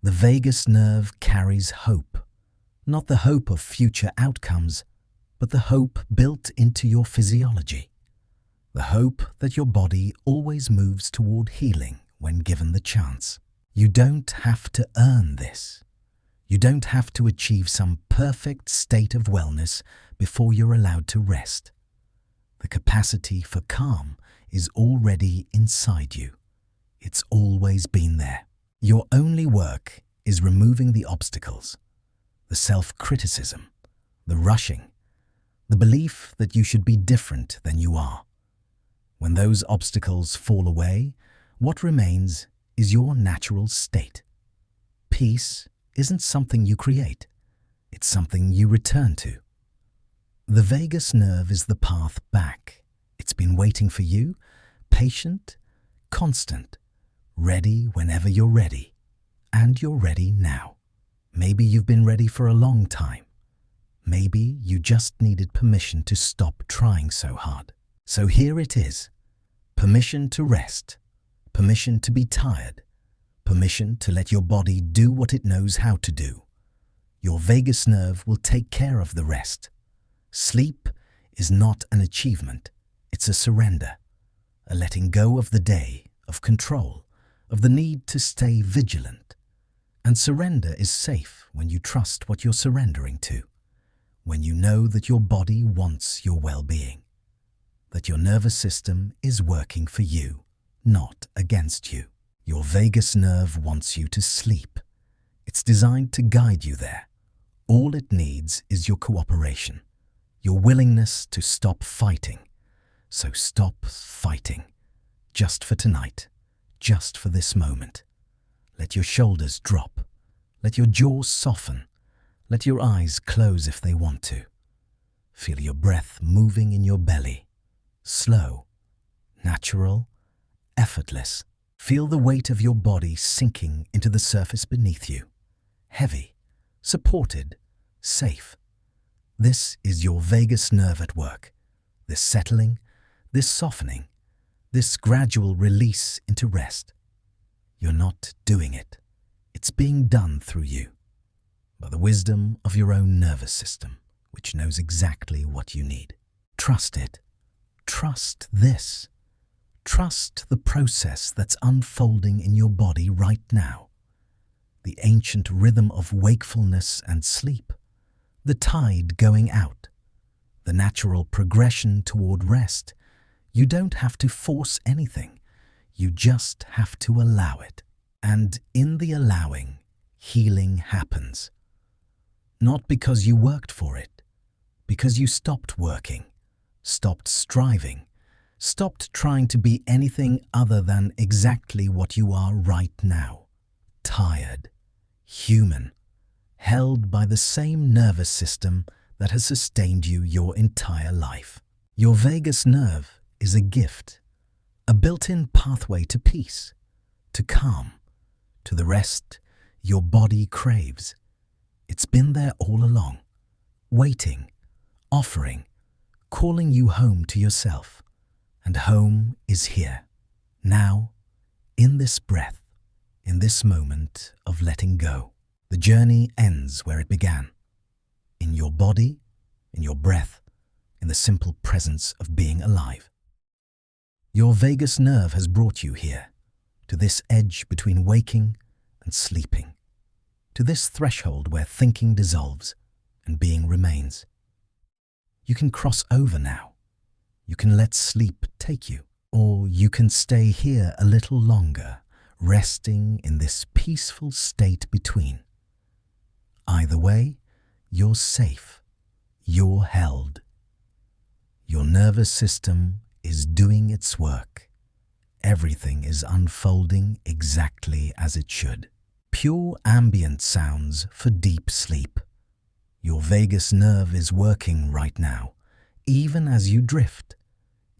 A: The vagus nerve carries hope, not the hope of future outcomes, but the hope built into your physiology. The hope that your body always moves toward healing when given the chance. You don't have to earn this. You don't have to achieve some perfect state of wellness before you're allowed to rest. The capacity for calm is already inside you. It's always been there. Your only work is removing the obstacles, the self-criticism, the rushing, the belief that you should be different than you are. When those obstacles fall away, what remains is your natural state. Peace isn't something you create. It's something you return to. The vagus nerve is the path back. It's been waiting for you, patient, constant, ready whenever you're ready. And you're ready now. Maybe you've been ready for a long time. Maybe you just needed permission to stop trying so hard. So here it is. Permission to rest. Permission to be tired. Permission to let your body do what it knows how to do. Your vagus nerve will take care of the rest. Sleep is not an achievement. It's a surrender. A letting go of the day, of control, of the need to stay vigilant. And surrender is safe when you trust what you're surrendering to, when you know that your body wants your well-being, that your nervous system is working for you, not against you. Your vagus nerve wants you to sleep. It's designed to guide you there. All it needs is your cooperation, your willingness to stop fighting. So stop fighting, just for tonight, just for this moment. Let your shoulders drop. Let your jaws soften. Let your eyes close if they want to. Feel your breath moving in your belly. Slow, natural, effortless. Feel the weight of your body sinking into the surface beneath you. Heavy, supported, safe. This is your vagus nerve at work. This settling, this softening, this gradual release into rest. You're not doing it. It's being done through you, by the wisdom of your own nervous system, which knows exactly what you need. Trust it. Trust this. Trust the process that's unfolding in your body right now. The ancient rhythm of wakefulness and sleep. The tide going out. The natural progression toward rest. You don't have to force anything. You just have to allow it. And in the allowing, healing happens. Not because you worked for it, because you stopped working, stopped striving, stopped trying to be anything other than exactly what you are right now. Tired, human, held by the same nervous system that has sustained you your entire life. Your vagus nerve is a gift, a built-in pathway to peace, to calm, to the rest your body craves. It's been there all along, waiting, offering, calling you home to yourself. And home is here, now, in this breath, in this moment of letting go. The journey ends where it began, in your body, in your breath, in the simple presence of being alive. Your vagus nerve has brought you here, to this edge between waking and sleeping, to this threshold where thinking dissolves and being remains. You can cross over now. You can let sleep take you, or you can stay here a little longer, resting in this peaceful state between. Either way, you're safe. You're held. Your nervous system is doing its work. Everything is unfolding exactly as it should. Pure ambient sounds for deep sleep. Your vagus nerve is working right now, even as you drift,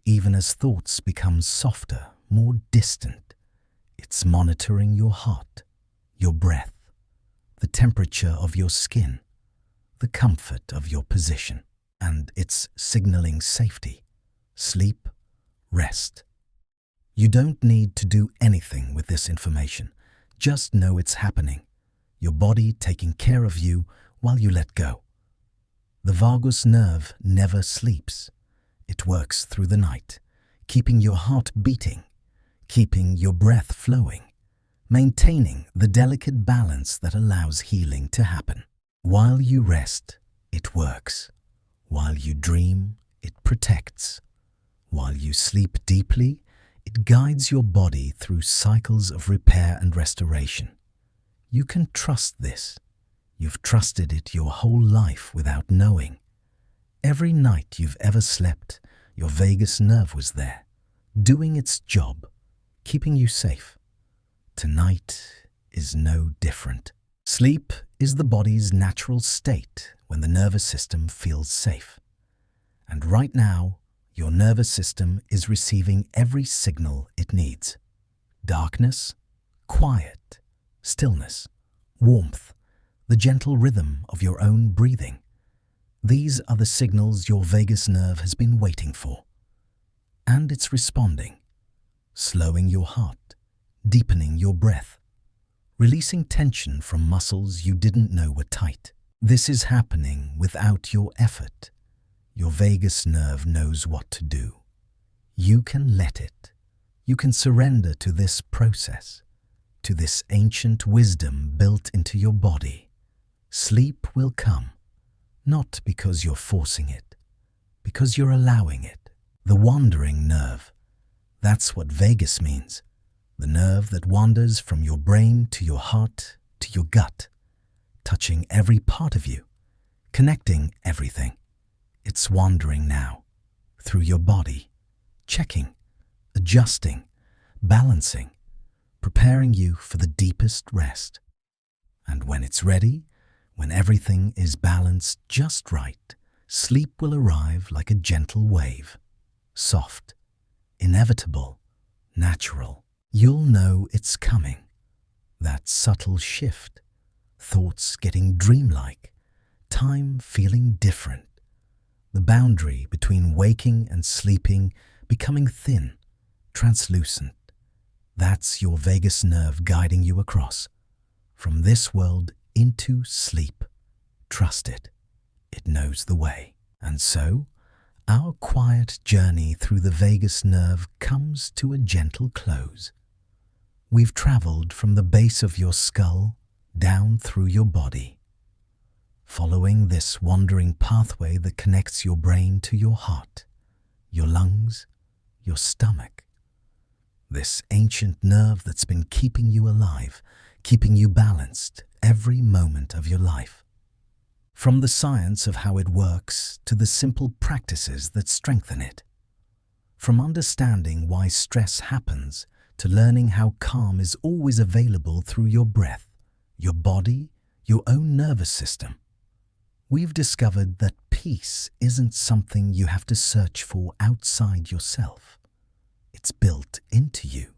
A: even as thoughts become softer, more distant. It's monitoring your heart, your breath, the temperature of your skin, the comfort of your position, and it's signaling safety, sleep, rest. You don't need to do anything with this information. Just know it's happening, your body taking care of you while you let go. The vagus nerve never sleeps. It works through the night, keeping your heart beating, keeping your breath flowing, maintaining the delicate balance that allows healing to happen. While you rest, it works. While you dream, it protects. While you sleep deeply, it guides your body through cycles of repair and restoration. You can trust this. You've trusted it your whole life without knowing. Every night you've ever slept, your vagus nerve was there, doing its job, keeping you safe. Tonight is no different. Sleep is the body's natural state when the nervous system feels safe. And right now, your nervous system is receiving every signal it needs. Darkness, quiet, stillness, warmth, the gentle rhythm of your own breathing. These are the signals your vagus nerve has been waiting for. And it's responding, slowing your heart, deepening your breath, releasing tension from muscles you didn't know were tight. This is happening without your effort. Your vagus nerve knows what to do. You can let it. You can surrender to this process, to this ancient wisdom built into your body. Sleep will come, not because you're forcing it, because you're allowing it. The wandering nerve. That's what vagus means. The nerve that wanders from your brain to your heart to your gut, touching every part of you, connecting everything. It's wandering now, through your body, checking, adjusting, balancing, preparing you for the deepest rest. And when it's ready, when everything is balanced just right, sleep will arrive like a gentle wave, soft, inevitable, natural. You'll know it's coming. That subtle shift, thoughts getting dreamlike, time feeling different. The boundary between waking and sleeping becoming thin, translucent. That's your vagus nerve guiding you across, from this world into sleep. Trust it. It knows the way. And so, our quiet journey through the vagus nerve comes to a gentle close. We've traveled from the base of your skull down through your body, following this wandering pathway that connects your brain to your heart, your lungs, your stomach. This ancient nerve that's been keeping you alive, keeping you balanced every moment of your life. From the science of how it works to the simple practices that strengthen it. From understanding why stress happens to learning how calm is always available through your breath, your body, your own nervous system. We've discovered that peace isn't something you have to search for outside yourself. It's built into you,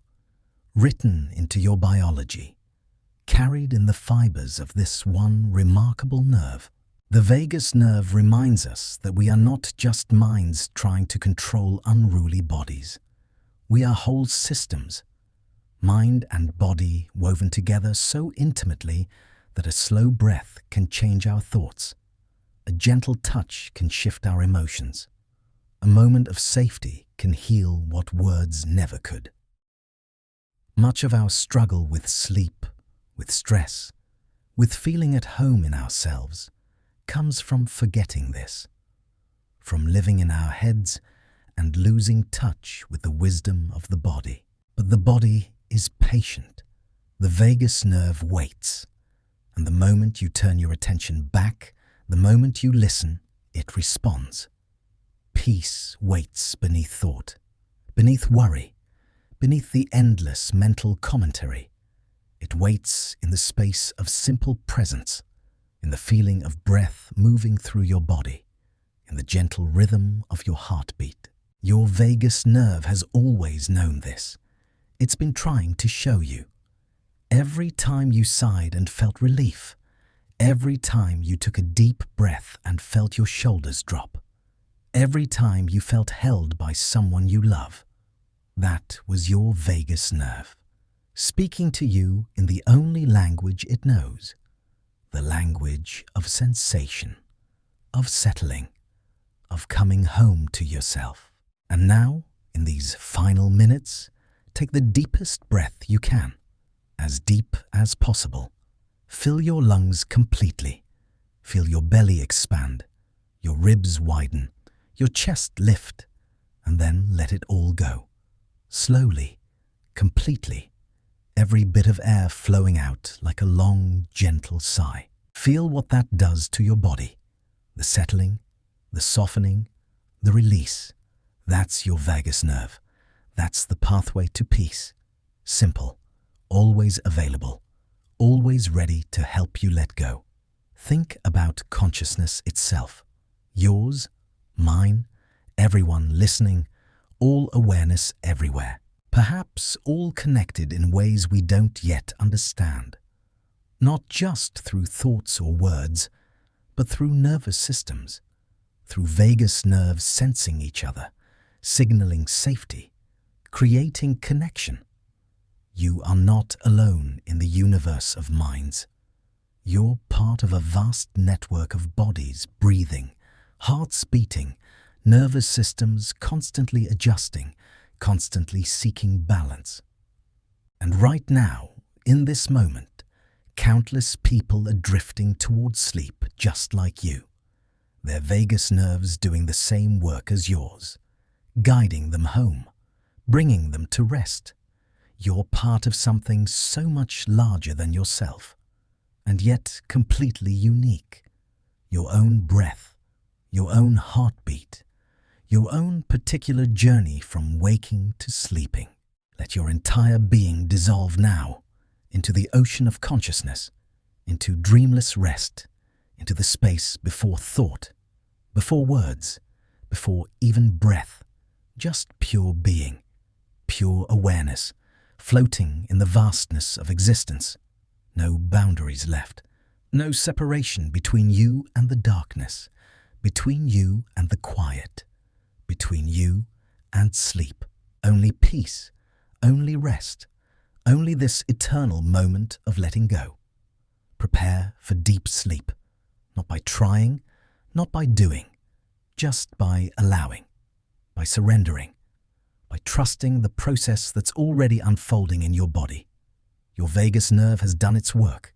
A: written into your biology, carried in the fibers of this one remarkable nerve. The vagus nerve reminds us that we are not just minds trying to control unruly bodies. We are whole systems, mind and body woven together so intimately that a slow breath can change our thoughts. A gentle touch can shift our emotions. A moment of safety can heal what words never could. Much of our struggle with sleep, with stress, with feeling at home in ourselves, comes from forgetting this, from living in our heads and losing touch with the wisdom of the body. But the body is patient. The vagus nerve waits, and the moment you turn your attention back, the moment you listen, it responds. Peace waits beneath thought, beneath worry, beneath the endless mental commentary. It waits in the space of simple presence, in the feeling of breath moving through your body, in the gentle rhythm of your heartbeat. Your vagus nerve has always known this. It's been trying to show you. Every time you sighed and felt relief, every time you took a deep breath and felt your shoulders drop, every time you felt held by someone you love, that was your vagus nerve, speaking to you in the only language it knows, the language of sensation, of settling, of coming home to yourself. And now, in these final minutes, take the deepest breath you can, as deep as possible. Fill your lungs completely. Feel your belly expand, your ribs widen, your chest lift, and then let it all go. Slowly, completely, every bit of air flowing out like a long, gentle sigh. Feel what that does to your body. The settling, the softening, the release. That's your vagus nerve. That's the pathway to peace. Simple, always available, always ready to help you let go. Think about consciousness itself. Yours, mine, everyone listening, all awareness everywhere. Perhaps all connected in ways we don't yet understand. Not just through thoughts or words, but through nervous systems, through vagus nerves sensing each other, signaling safety, creating connection. You are not alone in the universe of minds. You're part of a vast network of bodies breathing, hearts beating, nervous systems constantly adjusting, constantly seeking balance. And right now, in this moment, countless people are drifting towards sleep just like you. Their vagus nerves doing the same work as yours, guiding them home, bringing them to rest. You're part of something so much larger than yourself, and yet completely unique. Your own breath, your own heartbeat, your own particular journey from waking to sleeping. Let your entire being dissolve now into the ocean of consciousness, into dreamless rest, into the space before thought, before words, before even breath, just pure being, pure awareness, floating in the vastness of existence. No boundaries left, no separation between you and the darkness, between you and the quiet, between you and sleep. Only peace, only rest, only this eternal moment of letting go. Prepare for deep sleep, not by trying, not by doing, just by allowing, by surrendering, by trusting the process that's already unfolding in your body. Your vagus nerve has done its work.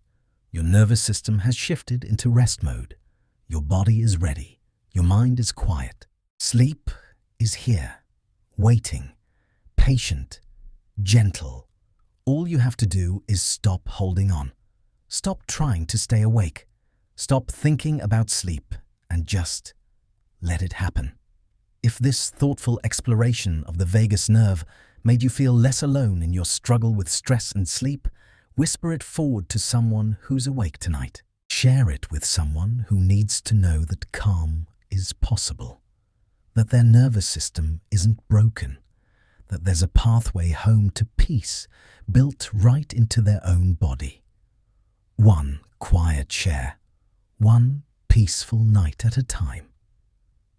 A: Your nervous system has shifted into rest mode. Your body is ready. Your mind is quiet. Sleep is here, waiting, patient, gentle. All you have to do is stop holding on. Stop trying to stay awake. Stop thinking about sleep and just let it happen. If this thoughtful exploration of the vagus nerve made you feel less alone in your struggle with stress and sleep, whisper it forward to someone who's awake tonight. Share it with someone who needs to know that calm is possible, that their nervous system isn't broken, that there's a pathway home to peace built right into their own body. One quiet share, one peaceful night at a time.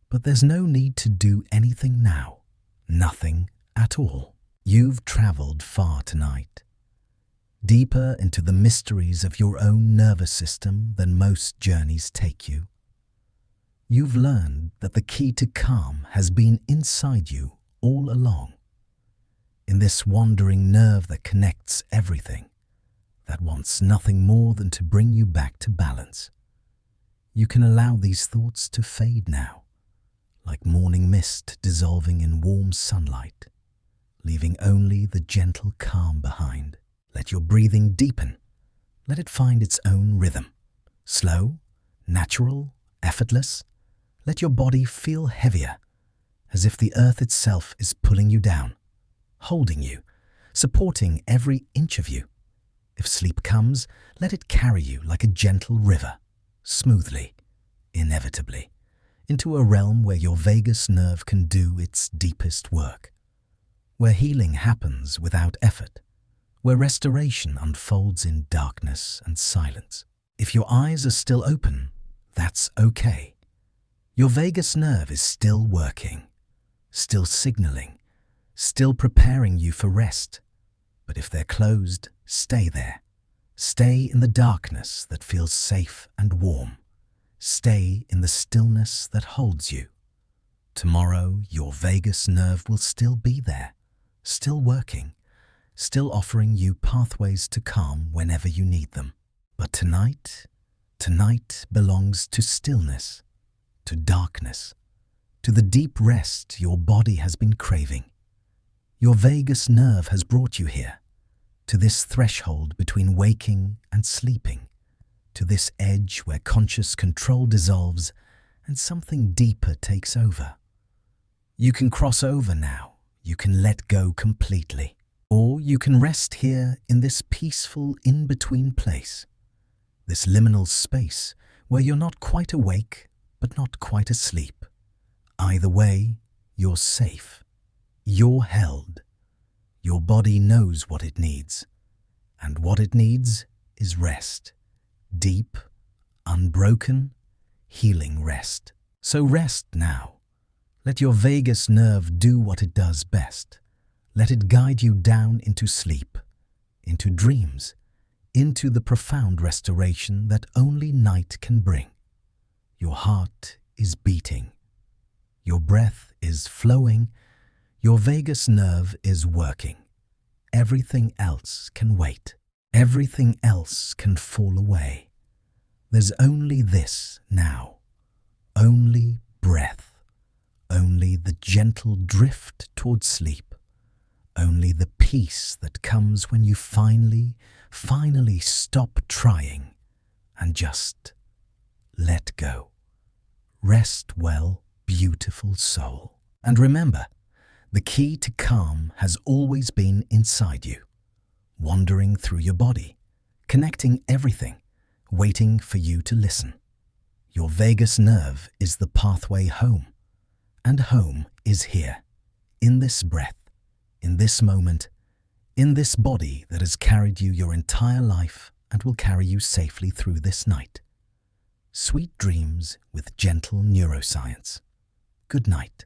A: But there's no need to do anything now, nothing at all. You've traveled far tonight, deeper into the mysteries of your own nervous system than most journeys take you. You've learned that the key to calm has been inside you all along, in this wandering nerve that connects everything, that wants nothing more than to bring you back to balance. You can allow these thoughts to fade now, like morning mist dissolving in warm sunlight, leaving only the gentle calm behind. Let your breathing deepen. Let it find its own rhythm. Slow, natural, effortless. Let your body feel heavier, as if the earth itself is pulling you down, holding you, supporting every inch of you. If sleep comes, let it carry you like a gentle river, smoothly, inevitably, into a realm where your vagus nerve can do its deepest work, where healing happens without effort, where restoration unfolds in darkness and silence. If your eyes are still open, that's okay. Your vagus nerve is still working, still signaling, still preparing you for rest. But if they're closed, stay there. Stay in the darkness that feels safe and warm. Stay in the stillness that holds you. Tomorrow, your vagus nerve will still be there, still working, still offering you pathways to calm whenever you need them. But tonight belongs to stillness, to darkness, to the deep rest your body has been craving. Your vagus nerve has brought you here, to this threshold between waking and sleeping, to this edge where conscious control dissolves and something deeper takes over. You can cross over now, you can let go completely, or you can rest here in this peaceful in-between place, this liminal space where you're not quite awake but not quite asleep. Either way, you're safe. You're held. Your body knows what it needs, and what it needs is rest. Deep, unbroken, healing rest. So rest now. Let your vagus nerve do what it does best. Let it guide you down into sleep, into dreams, into the profound restoration that only night can bring. Your heart is beating. Your breath is flowing. Your vagus nerve is working. Everything else can wait. Everything else can fall away. There's only this now. Only breath. Only the gentle drift towards sleep. Only the peace that comes when you finally stop trying and just let go. Rest well, beautiful soul. And remember, the key to calm has always been inside you, wandering through your body, connecting everything, waiting for you to listen. Your vagus nerve is the pathway home, and home is here, in this breath, in this moment, in this body that has carried you your entire life and will carry you safely through this night. Sweet dreams with gentle neuroscience. Good night.